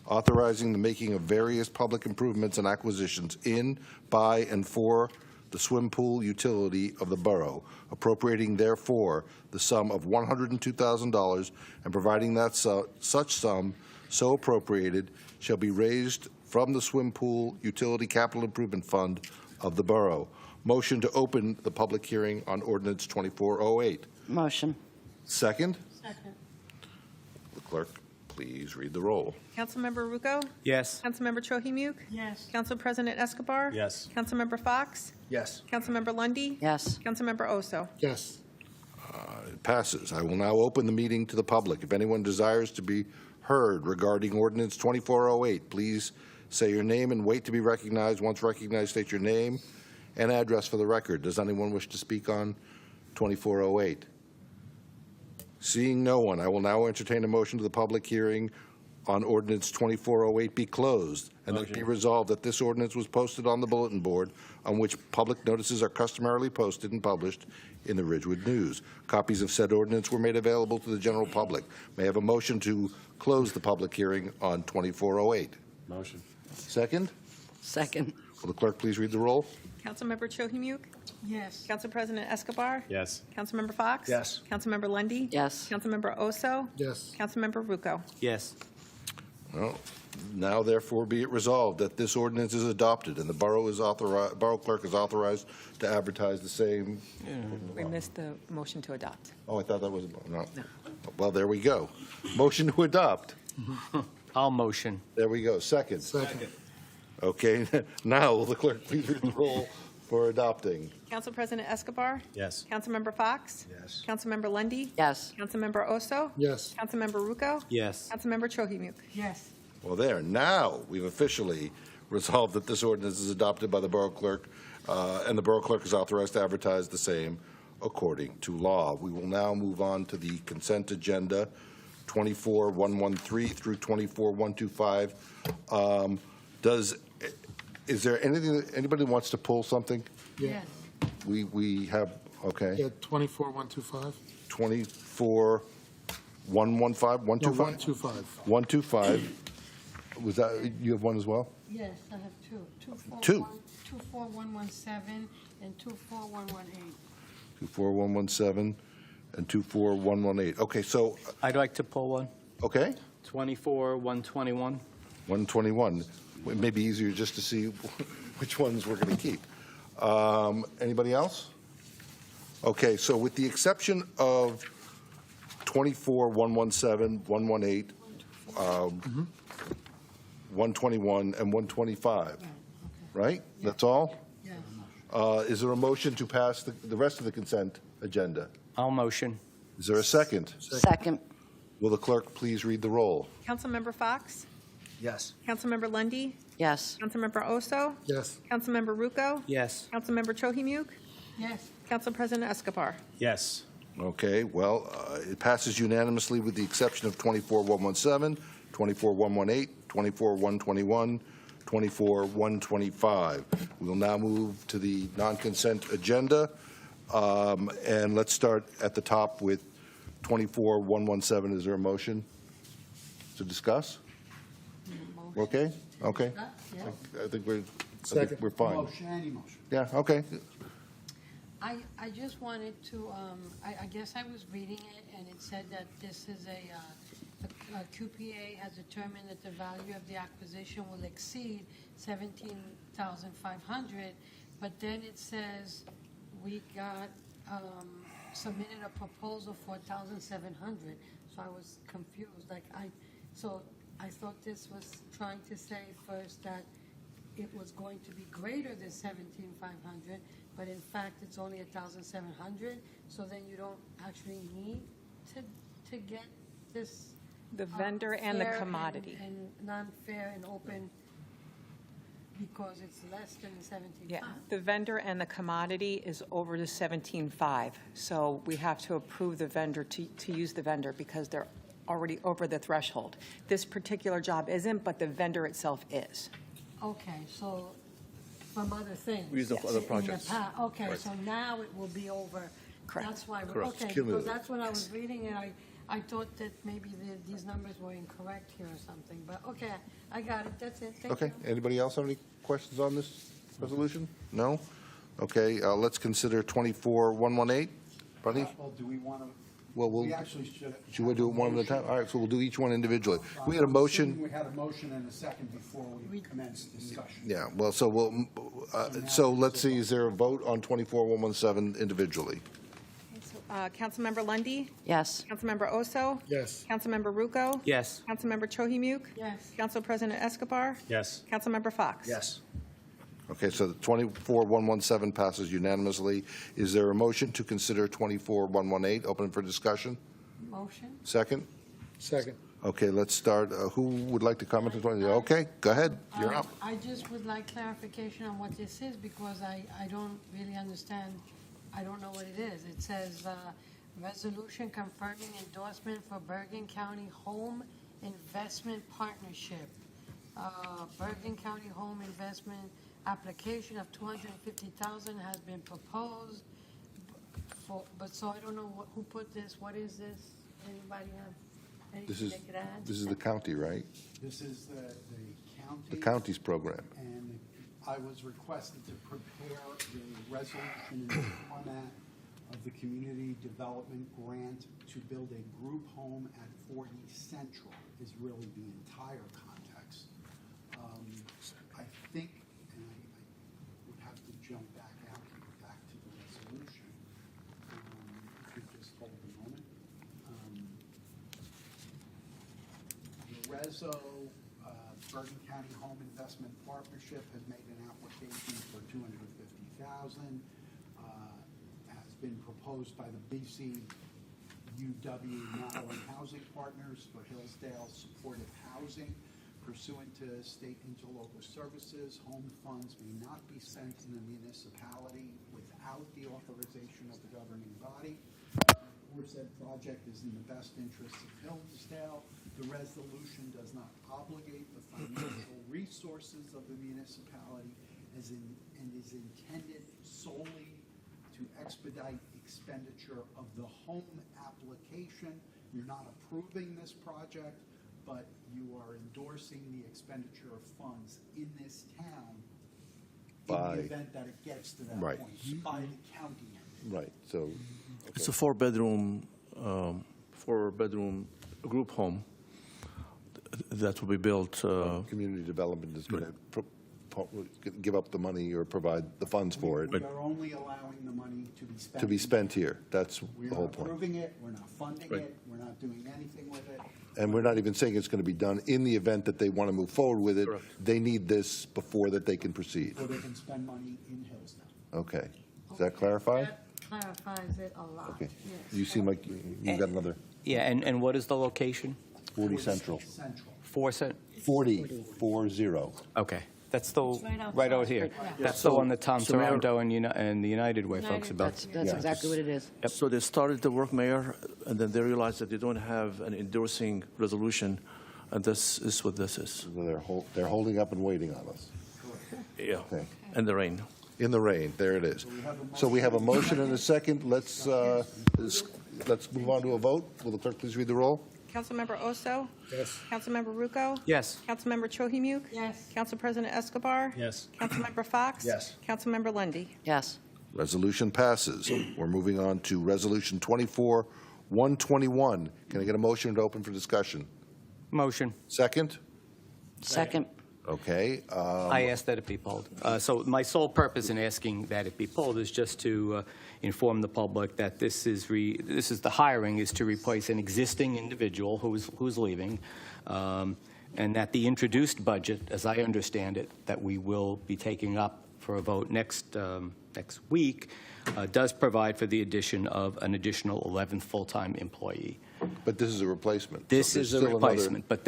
authorizing the making of various public improvements and acquisitions in, by, and for the swim pool utility of the borough, appropriating therefore the sum of $102,000 and providing that such sum so appropriated shall be raised from the swim pool utility capital improvement fund of the borough. Motion to open the public hearing on ordinance 2408. Motion. Second? Second. The clerk, please read the roll. Councilmember Rucco? Yes. Councilmember Chohimuk? Yes. Council President Escobar? Yes. Councilmember Fox? Yes. Councilmember Lundy. Yes. Councilmember Oso? Yes. It passes. I will now open the meeting to the public. If anyone desires to be heard regarding ordinance 2408, please say your name and wait to be recognized. Once recognized, state your name and address for the record. Does anyone wish to speak on 2408? Seeing no one, I will now entertain a motion to the public hearing on ordinance 2408 be closed, and that it be resolved that this ordinance was posted on the bulletin board on which public notices are customarily posted and published in the Ridgewood News. Copies of said ordinance were made available to the general public. May I have a motion to close the public hearing on 2408? Motion. Second? Second. Will the clerk please read the roll? Councilmember Chohimuk? Yes. Council President Escobar? Yes. Councilmember Fox? Yes. Councilmember Lundy. Yes. Councilmember Oso? Yes. Councilmember Rucco? Yes. Well, now therefore be it resolved that this ordinance is adopted and the borough clerk is authorized to advertise the same. We missed the motion to adopt. Oh, I thought that was, no. Well, there we go. Motion to adopt. I'll motion. There we go. Second. Second. Okay, now will the clerk please read the roll for adopting? Council President Escobar? Yes. Councilmember Fox? Yes. Councilmember Lundy. Yes. Councilmember Oso? Yes. Councilmember Rucco? Yes. Councilmember Chohimuk? Yes. Well, there. Now we've officially resolved that this ordinance is adopted by the borough clerk, and the borough clerk is authorized to advertise the same according to law. We will now move on to the consent agenda, 24113 through 24125. Is there anything that anybody wants to pull something? Yes. We have, okay. Yeah, 24-125? 24115, No, 125? 125. 125. Was that, you have one as well? Yes, I have two. Two. 24117 and 24118. 24117 and 24118. Okay, so, I'd like to pull one. okay, 24-121. 121. It may be easier just to see which ones we're going to keep. Anybody else? Okay, so with the exception of 24-117, 118, 121, and 125, right? That's all? Yes. Is there a motion to pass the rest of the consent agenda? I'll motion. Is there a second? Second. Will the clerk please read the roll? Councilmember Fox? Yes. Councilmember Lundy. Yes. Councilmember Oso? Yes. Councilmember Rucco? Yes. Councilmember Chohimuk? Yes. Council President Escobar? Yes. Okay, well, it passes unanimously with the exception of 24-117, 24-118, 24-121, 24-125. We will now move to the non-consent agenda, and let's start at the top with 24-117. Is there a motion to discuss? Okay, okay. Yes. I think we're Second. fine. Motion, any motion. Yeah, okay. I just wanted to, I guess I was reading it, and it said that this is the QPA has determined that the value of the acquisition will exceed $17,500, but then it says we got, submitted a proposal for 1,700, so I was confused, so I thought this was trying to say first that it was going to be greater than 17,500, but in fact, it's only 1,700, so then you don't actually need to get this. The vendor and the fair commodity. And non-fair and open, because it's less than the 17.5. Yeah, the vendor and the commodity is over the 17.5. So we have to approve the vendor to use the vendor because they're already over the threshold. This particular job isn't, but the vendor itself is. Okay, so from other things. We use Yes. other In the projects. Okay, Right. so now it will be over. Correct. That's why, Correct. okay, because Cumulative. that's what I was reading, and I thought that maybe these numbers were incorrect here or something, but okay, I got it, that's it, thank you. Okay, anybody else have any questions on this resolution? No? Okay, let's consider 24-118. Buddy? Well, do we want to? Well, we'll, We actually should. should we do it one at a time? All right, so we'll do each one individually. We had a I'm motion. assuming we had a motion and a second before we commenced discussion. Yeah, well, so we'll, so let's see, is there a vote on 24-117 individually? Councilmember Lundy, Yes. Councilmember Oso, Yes. Councilmember Rucco. Yes. Councilmember Chohimuk, Yes, Council President Escobar, Yes. Councilmember Fox. Yes. Okay, so the 24-117 passes unanimously. Is there a motion to consider 24-118 open for discussion? motion? Second? Second. Okay, let's start. Who would like to comment on 20? Okay, go ahead, you're up. I just would like clarification on what this is, because I don't really understand, I don't know what it is. It says, resolution confirming endorsement for Bergen County Home Investment Partnership. Bergen County Home Investment application of $250,000 has been proposed, but so I don't know who put this, what is this? Anybody have This anything is, they could add? this is the county, right? This is the county. The county's program. And I was requested to prepare the resolution in the format of the community development grant to build a group home at 40 Central is really the entire context. I think, and I would have to jump back out here, back to the resolution. If you just hold a moment. The Reso, Bergen County Home Investment Partnership has made an application for $250,000. Has been proposed by the BC UW Model and Housing Partners for Hillsdale Supportive Housing. Pursuant to state interlocal services, home funds may not be spent in the municipality without the authorization of the governing body. Or said project is in the best interest of Hillsdale. The resolution does not obligate the financial resources of the municipality and is intended solely to expedite expenditure of the home application. You're not approving this project, but you are endorsing the expenditure of funds in this town in By- the event that it gets to that Right. point, by the county. Right, so. It's a four-bedroom group home that will be built. Community development is going to give up the money or provide the funds for it We are only allowing the money to be spent. to be spent here. That's We're the whole not point. approving it, we're not funding Right. it, we're not doing anything with it. And we're not even saying it's going to be done in the event that they want to move forward with it. Correct. They need this before that they can proceed. So they can spend money in Hillsdale. Okay. Does that clarify? That clarifies it a lot, Okay. yes. You seem like you've got another Yeah, and what is the location? 40 Central. Central. 40. Okay. That's the, It's right outside. right over here. Yeah. That's the one that Tom So Mayor- Taranto and the United Way folks United, about. that's- That's Yeah. exactly what it is. So they started the work, Mayor, and then they realized that they don't have an endorsing resolution, and this is what this is. They're holding up and waiting on us. Yeah. Okay. And the rain. In the rain, there it is. So we have a motion and a second. Let's move on to a vote. Will the clerk please read the roll? Councilmember Oso, Yes. Councilmember Rucco. Yes. Councilmember Chohimuk, Yes, Council President Escobar. Yes. Councilmember Fox. Yes. Councilmember Lundy. Yes. Resolution passes. We're moving on to Resolution 24-121. Can I get a motion to open for discussion? Motion. Second? Second. Okay. I asked that it be pulled. So my sole purpose in asking that it be pulled is just to inform the public that this is the hiring is to replace an existing individual who's leaving, and that the introduced budget, as I understand it, that we will be taking up for a vote next week, does provide for the addition of an additional 11th full-time employee. But this is a replacement. This So there's is a still another- replacement, but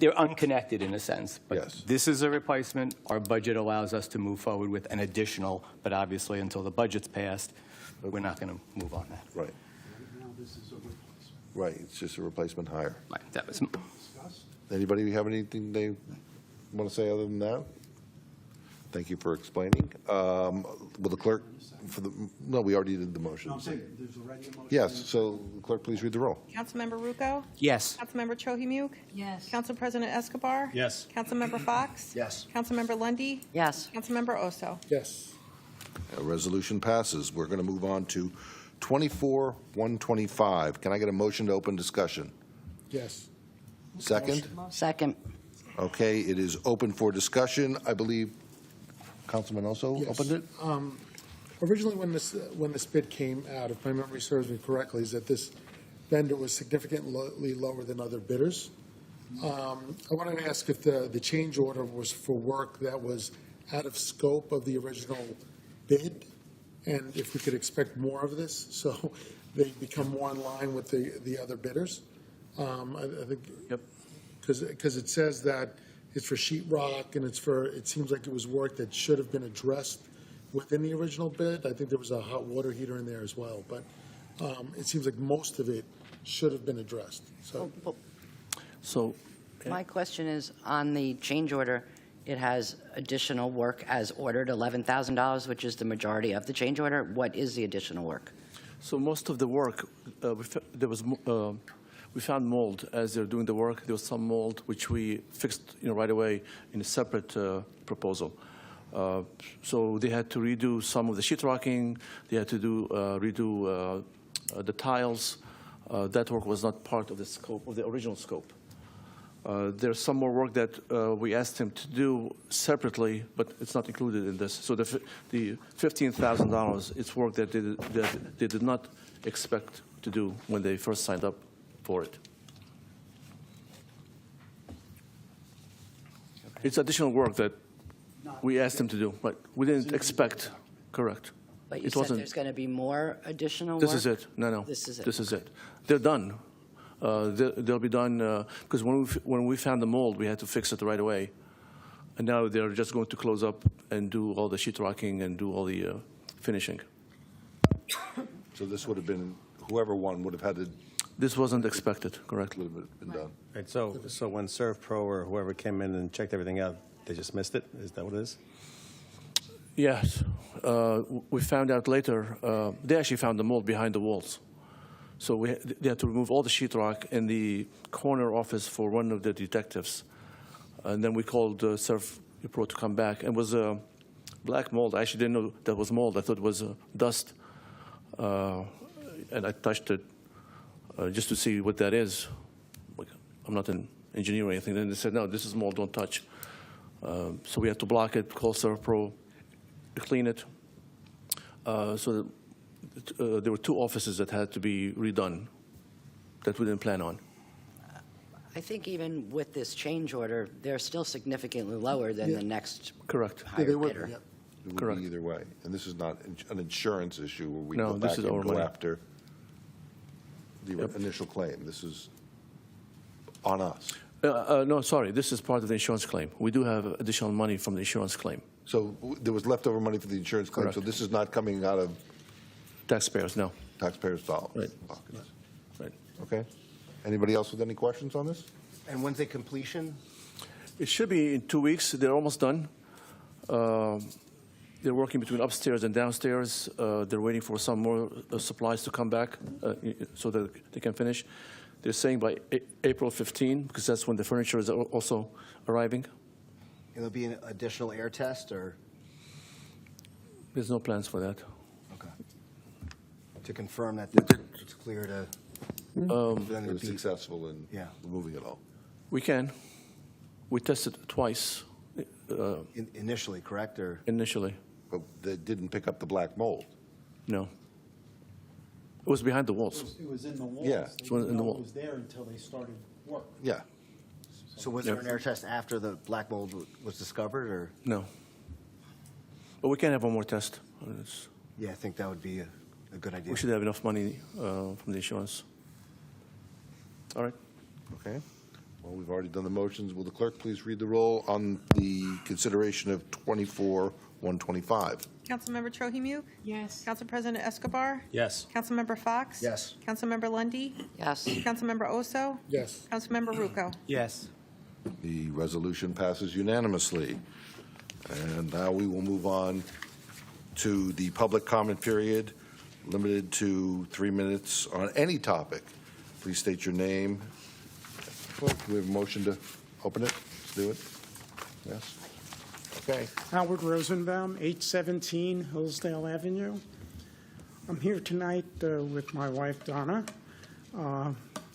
they're unconnected in a sense. But Yes. this is a replacement. Our budget allows us to move forward with an additional, but obviously until the budget's passed, we're not going to move on that. Right, Now, this is a replacement. right. It's just a replacement hire. Right, that was, Discussed? Anybody have anything they want to say other than that? Thank you for explaining. Will the clerk, no, we already did the motion. No, I'm saying, there's already a motion. Yes, so clerk, please read the roll. Councilmember Rucco? yes. Councilmember Chohimuk? Yes. Council President Escobar? Yes. Councilmember Fox? Yes. Councilmember Lundy, Yes. Councilmember Oso? Yes. Resolution passes. We're going to move on to 24-125. Can I get a motion to open discussion? Yes. Second? Second. Okay, it is open for discussion. I believe Councilman also Yes. opened it? Originally, when this bid came out, if my memory serves me correctly, is that this vendor was significantly lower than other bidders. I wanted to ask if the change order was for work that was out of scope of the original bid, and if we could expect more of this, so they become more in line with the other bidders. I think. Yep. Because it says that it's for sheet rock, and it seems like it was work that should have been addressed within the original bid. I think there was a hot water heater in there as well, but it seems like most of it should have been addressed, so. So, My question is, on the change order, it has additional work as ordered, $11,000, which is the majority of the change order. What is the additional work? so most of the work, we found mold as they're doing the work. There was some mold which we fixed, right away in a separate proposal. So they had to redo some of the sheetrocking. They had to redo the tiles. That work was not part of the scope of the original scope. There's some more work that we asked him to do separately, but it's not included in this. So the $15,000, it's work that they did not expect to do when they first signed up for it. It's additional work that we asked him to do, but we didn't expect. Correct. But you It said wasn't- there's going to be more additional work? This is it. No. This is it. This is it. They're done. They'll be done because when we found the mold, we had to fix it right away, and now they're just going to close up and do all the sheetrocking and do all the finishing. So this would have been, whoever won would have had to, This wasn't expected, correct? would have been done. Right, so when ServPro or whoever came in and checked everything out, they just missed it? Is that what it is? Yes. We found out later, they actually found the mold behind the walls. So they had to remove all the sheetrock in the corner office for one of the detectives. And then we called ServPro to come back. And it was black mold. I actually didn't know that was mold. I thought it was dust. And I touched it just to see what that is. Like, I'm not an engineer or anything. Then they said, no, this is mold, don't touch. So we had to block it, call ServPro, clean it. So there were two offices that had to be redone that we didn't plan on. I think even with this change order, they're still significantly lower than the next Correct. higher bidder. Yeah. It would Correct. be either way. And this is not an insurance issue where we No, go this back is and our go money. after the Yep. initial claim. This is on us. No, sorry, this is part of the insurance claim. We do have additional money from the insurance claim. So there was leftover money for the insurance claim, so Correct. this is not coming out of Taxpayers, no. taxpayers' dollars. Right. pockets. Right. Okay. Anybody else with any questions on this? And when's the completion? It should be in 2 weeks. They're almost done. They're working between upstairs and downstairs. They're waiting for some more supplies to come back so that they can finish. They're saying by April 15, because that's when the furniture is also arriving. And there'll be an additional air test, or? There's no plans for that. Okay. To confirm that it's clear to. then It it'd was be- successful in Yeah. removing it all. We can. We tested twice Initially, correct, or? initially. But they didn't pick up the black mold. No. It was behind the walls. It was in the walls. Yeah. They It was didn't in the know wall. it was there until they started work. Yeah. So was there an air test after the black mold was discovered, or? No. But we can have one more test. It's- Yeah, I think that would be a good idea. We should have enough money from the insurance. All right. Okay. Well, we've already done the motions. Will the clerk please read the roll on the consideration of 24-125? Councilmember Trohimuk? Yes. Council President Escobar? Yes. Councilmember Fox? Yes. Councilmember Lundy, Yes. Councilmember Oso? Yes. Councilmember Rucco? Yes. The resolution passes unanimously. And now we will move on to the public comment period, limited to 3 minutes on any topic. Please state your name. Do we have a motion to open it? Let's do it. Yes? Okay. Howard Rosenbaum, 817 Hillsdale Avenue. I'm here tonight with my wife, Donna,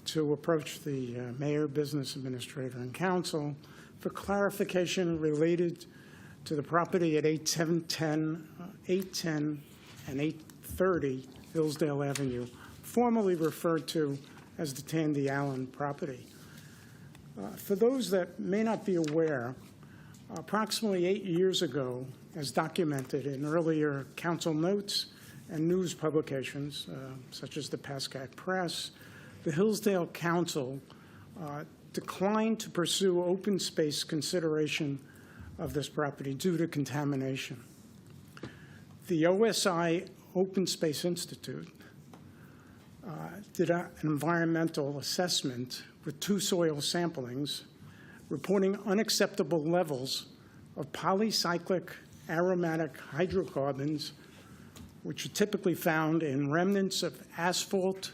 to approach the mayor, business administrator, and council for clarification related to the property at 810 and 830 Hillsdale Avenue, formerly referred to as the Tandy Allen property. For those that may not be aware, approximately 8 years ago, as documented in earlier council notes and news publications, such as the Pascack Press, the Hillsdale Council declined to pursue open space consideration of this property due to contamination. The OSI Open Space Institute did an environmental assessment with 2 soil samplings reporting unacceptable levels of polycyclic aromatic hydrocarbons, which are typically found in remnants of asphalt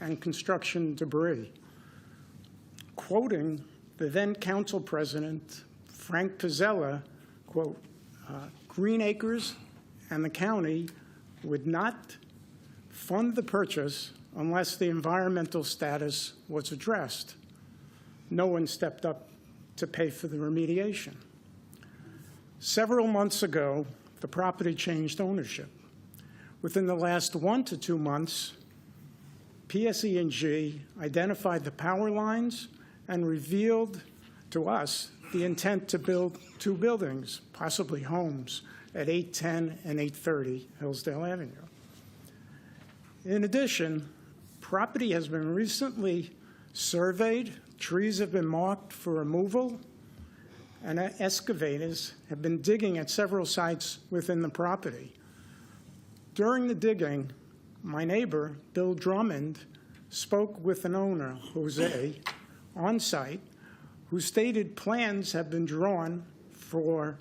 and construction debris. Quoting the then council president, Frank Pizzella, quote, Green Acres and the county would not fund the purchase unless the environmental status was addressed. No one stepped up to pay for the remediation. Several months ago, the property changed ownership. Within the last 1 to 2 months, PSE&G identified the power lines and revealed to us the intent to build 2 buildings, possibly homes, at 810 and 830 Hillsdale Avenue. In addition, property has been recently surveyed, trees have been marked for removal, and excavators have been digging at several sites within the property. During the digging, my neighbor, Bill Drummond, spoke with an owner, Jose, on site, who stated plans have been drawn for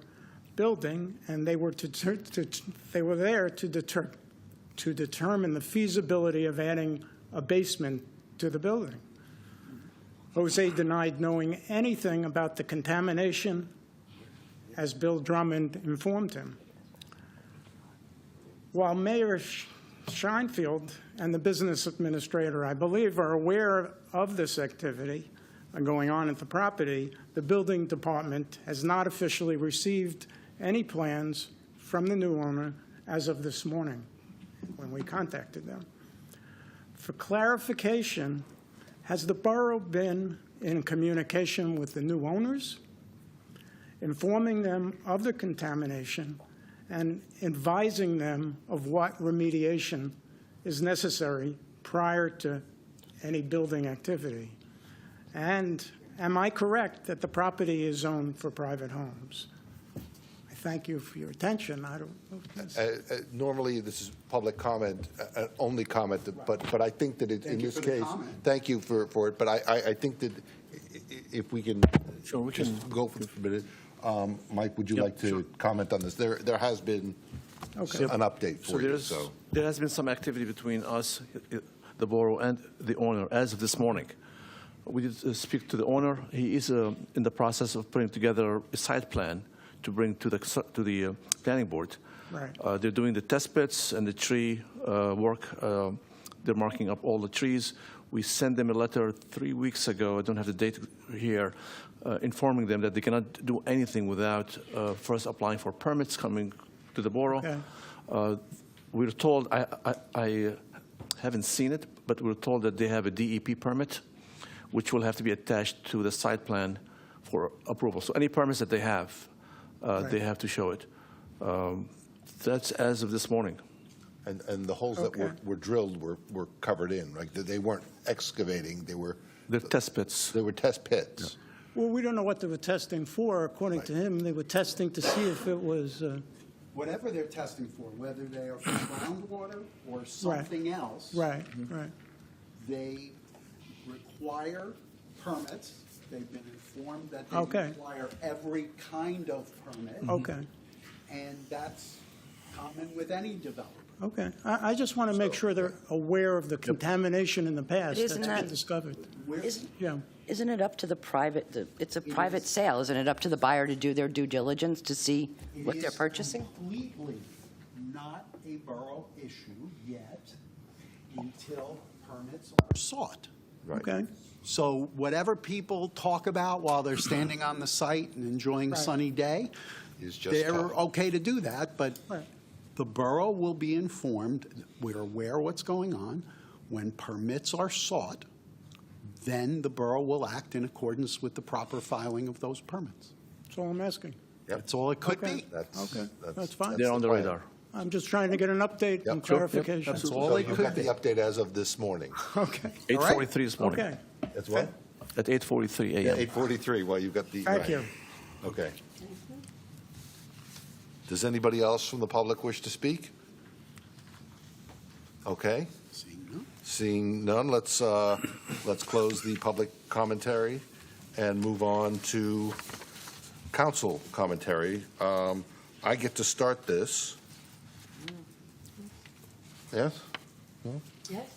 building, and they were there to determine the feasibility of adding a basement to the building. Jose denied knowing anything about the contamination, as Bill Drummond informed him. While Mayor Scheinfeld and the business administrator, I believe, are aware of this activity going on at the property, the building department has not officially received any plans from the new owner as of this morning when we contacted them. For clarification, has the borough been in communication with the new owners, informing them of the contamination and advising them of what remediation is necessary prior to any building activity? And am I correct that the property is zoned for private homes? I thank you for your attention. I don't know if this... Normally, this is public comment, only comment, but I think that in this case, thank you for it, but I think that if we can just go for a minute. Mike, would you like to comment on this? There has been an update for you. So there has been some activity between us, the borough, and the owner as of this morning. We did speak to the owner. He is in the process of putting together a site plan to bring to the planning board. Right. They're doing the test pits and the tree work. They're marking up all the trees. We sent them a letter 3 weeks ago, I don't have the date here, informing them that they cannot do anything without first applying for permits coming to the borough. Okay. We're told, I haven't seen it, but we're told that they have a DEP permit, which will have to be attached to the site plan for approval. So any permits that they have, they have to show it. That's as of this morning. And the holes that were drilled were covered in, right? They weren't excavating, They're test pits. they were test pits. Well, we don't know what they were testing for. According to him, they were testing to see if it was, Whatever they're testing for, whether they are for groundwater or something else. right. They require permits. They've been informed that they Okay. require every kind of permit. Okay, And that's common with any developer. okay. I just want to make sure they're aware of the contamination in the past But isn't that's been that- discovered. Yeah. Isn't it up to the private, it's a private sale, isn't it up to the buyer to do their due diligence to see what they're purchasing? It is completely not a borough issue yet until permits are sought. Okay, So whatever people talk about while they're standing on the site and enjoying a sunny day, Is just they're talk. okay to do that, but Right. the borough will be informed, we're aware what's going on. When permits are sought, then the borough will act in accordance with the proper filing of those permits. that's all I'm asking. That's all it could Okay. be. That's fine. They're on the plan. radar. I'm just trying to get an update Yep. and Sure. clarification. That's So all it you could got the be. update as of this morning. Okay. 8:43 this morning. Okay, That's what? At 8:43 Yeah, a.m. 8:43, well, you've got the. thank right. you. Okay. Does anybody else from the public wish to speak? Okay. Seeing none, let's close the public commentary and move on to council commentary. I get to start this. Yes?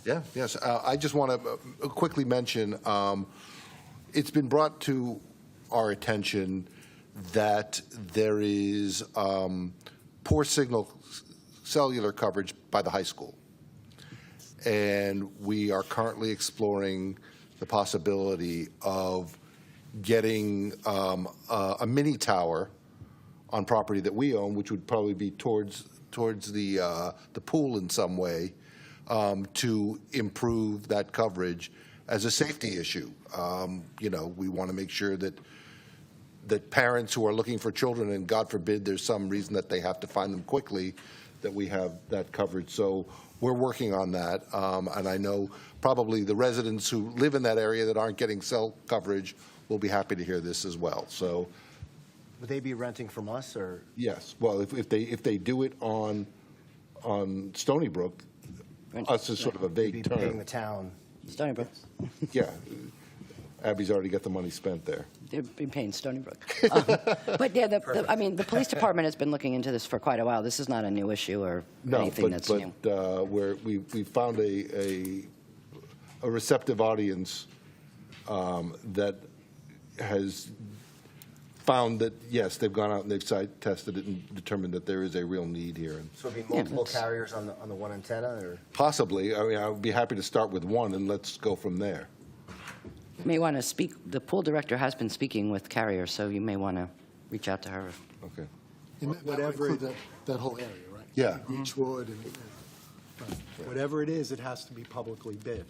Yes? Yes. I just want to quickly mention, it's been brought to our attention that there is poor cellular coverage by the high school. And we are currently exploring the possibility of getting a mini tower on property that we own, which would probably be towards the pool in some way, to improve that coverage as a safety issue. We want to make sure that parents who are looking for children, and God forbid there's some reason that they have to find them quickly, that we have that coverage. So we're working on that, and I know probably the residents who live in that area that aren't getting cell coverage will be happy to hear this as well. So, Would they be renting from us, or? yes, well, if they do it on Stony Brook, us is sort of a They'd vague be paying term. the town? Stony Brook. Yeah, Abby's already got the money spent there. They've been paying Stony Brook. But yeah, the police department has been looking into this for quite a while. This is not a new issue or anything that's new. We found a receptive audience that has found that, yes, they've gone out and they've site tested it and determined that there is a real need here. And So it'd be multiple carriers on the one antenna, or? possibly, I mean, I would be happy to start with one and let's go from there. You may want to speak, the pool director has been speaking with Carrier, so you may want to reach out to her. Okay. Whatever, that whole area, right? Yeah. Beechwood and, Whatever it is, it has to be publicly bid.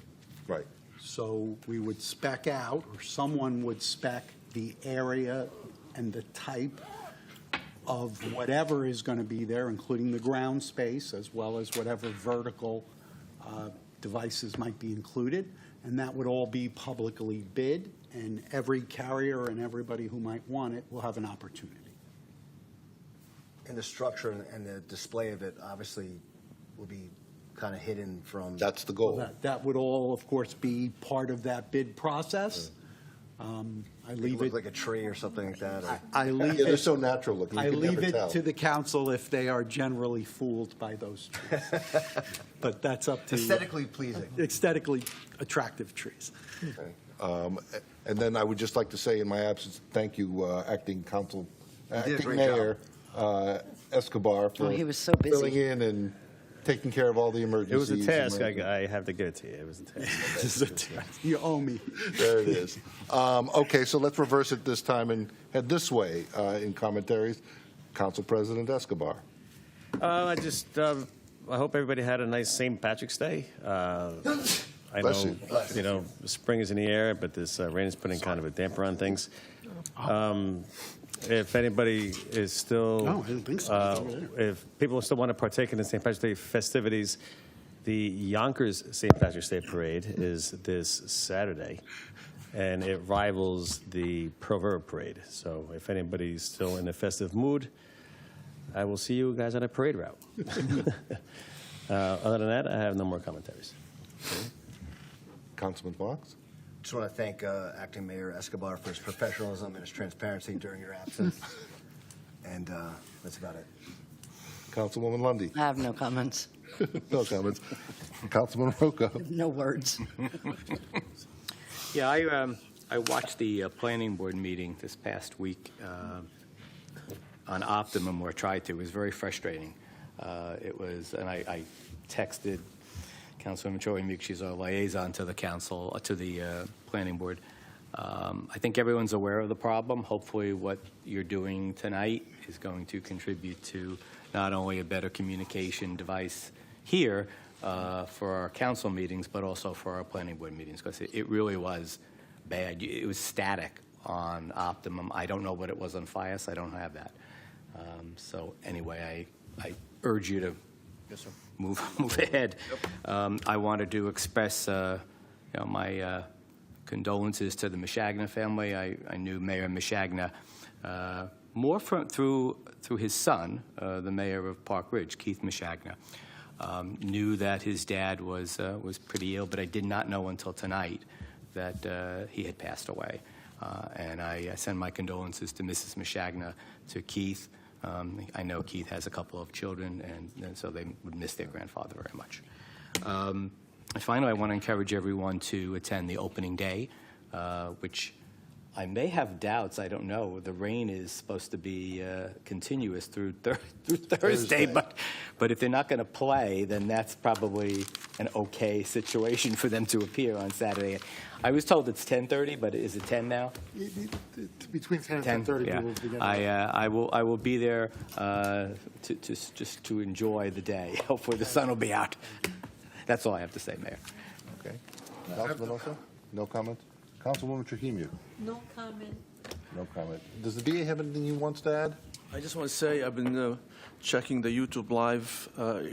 Right. So we would spec out, or someone would spec the area and the type of whatever is going to be there, including the ground space, as well as whatever vertical devices might be included. And that would all be publicly bid, and every carrier and everybody who might want it will have an opportunity. And the structure and the display of it obviously will be kind of hidden from. That's the goal. That would all, of course, be part of that bid process. I leave Look it. like a tree or something like that. Or, I leave Yeah, they're it. so natural looking. I You can leave never it tell. to the council if they are generally fooled by those trees. But that's up to. aesthetically pleasing. Aesthetically attractive trees. Okay. And then I would just like to say in my absence, thank you, acting did a great mayor Escobar for Oh, he was so busy. filling in and taking care of all the It emergencies. was a task. and- I have to give it to you. It was a task. You owe me. There it is. Okay, so let's reverse it this time and head this way in commentaries. Council President Escobar. I hope everybody had a nice St. Patrick's Day. I Bless know, you. spring is in the air, but this rain is putting kind of a damper on things. If anybody is still, No, I didn't think so. It's over there. if people still want to partake in the St. Patrick's Day festivities, the Yonkers St. Patrick's Day Parade is this Saturday, and it rivals the Proverb Parade. So if anybody's still in a festive mood, I will see you guys on a parade route. Other than that, I have no more commentaries. Councilman Fox. Just want to thank Acting Mayor Escobar for his professionalism and his transparency during your absence. And that's about it. Councilwoman Lundy. I have no comments. No comments. Councilman Rocco. No words. Yeah, I watched the planning board meeting this past week on Optimum, or tried to. It was very frustrating. It was, and I texted Councilwoman Choi Meek, she's our liaison to the council, to the planning board. I think everyone's aware of the problem. Hopefully what you're doing tonight is going to contribute to not only a better communication device here for our council meetings, but also for our planning board meetings, because it really was bad. It was static on Optimum. I don't know what it was on Fios. I don't have that. So anyway, I urge you to move ahead. I wanted to express my condolences to the Mishagna family. I knew Mayor Mishagna more through his son, the mayor of Park Ridge, Keith Mishagna. Knew that his dad was pretty ill, but I did not know until tonight that he had passed away. And I send my condolences to Mrs. Mishagna, to Keith. I know Keith has a couple of children, and so they would miss their grandfather very much. And finally, I want to encourage everyone to attend the opening day, which I may have doubts. I don't know. The rain is supposed to be continuous through Thursday, but if they're not going to play, then that's probably an okay situation for them to appear on Saturday. I was told it's 10:30, but is it 10 now? Between 10 and 10, 10:30, yeah. we will begin. I will be there just to enjoy the day. Hopefully the sun will be out. That's all I have to say, Mayor. Okay. Councilman also? No comment? Councilwoman Trujillo? No comment. No comment. Does the BA have anything he wants to add? I just want to say I've been checking the YouTube Live.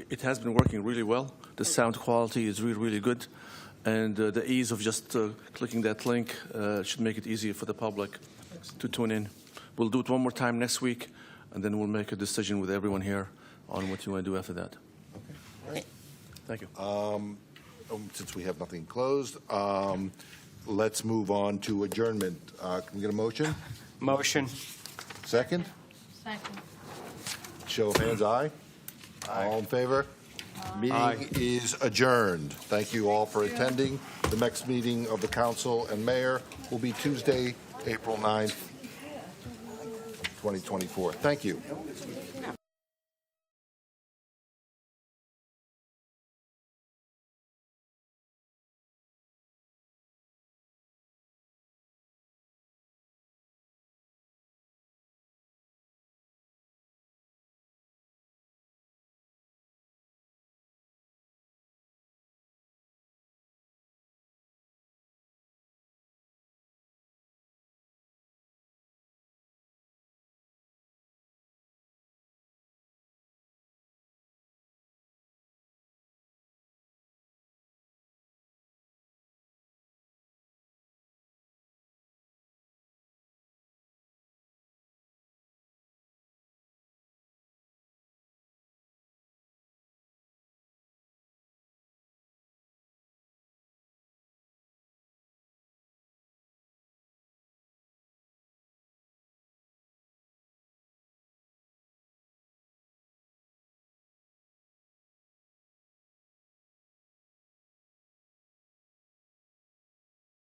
It has been working really well. The sound quality is really, really good. And the ease of just clicking that link should make it easier for the public to tune in. We'll do it one more time next week, and then we'll make a decision with everyone here on what you want to do after that. Okay. All right. Thank you. Since we have nothing closed, let's move on to adjournment. Can we get a motion? Motion. Second? Second. Show of hands, aye. All in favor? Meeting is adjourned. Thank you all for attending. The next meeting of the council and mayor will be Tuesday, April 9th, 2024. Thank you.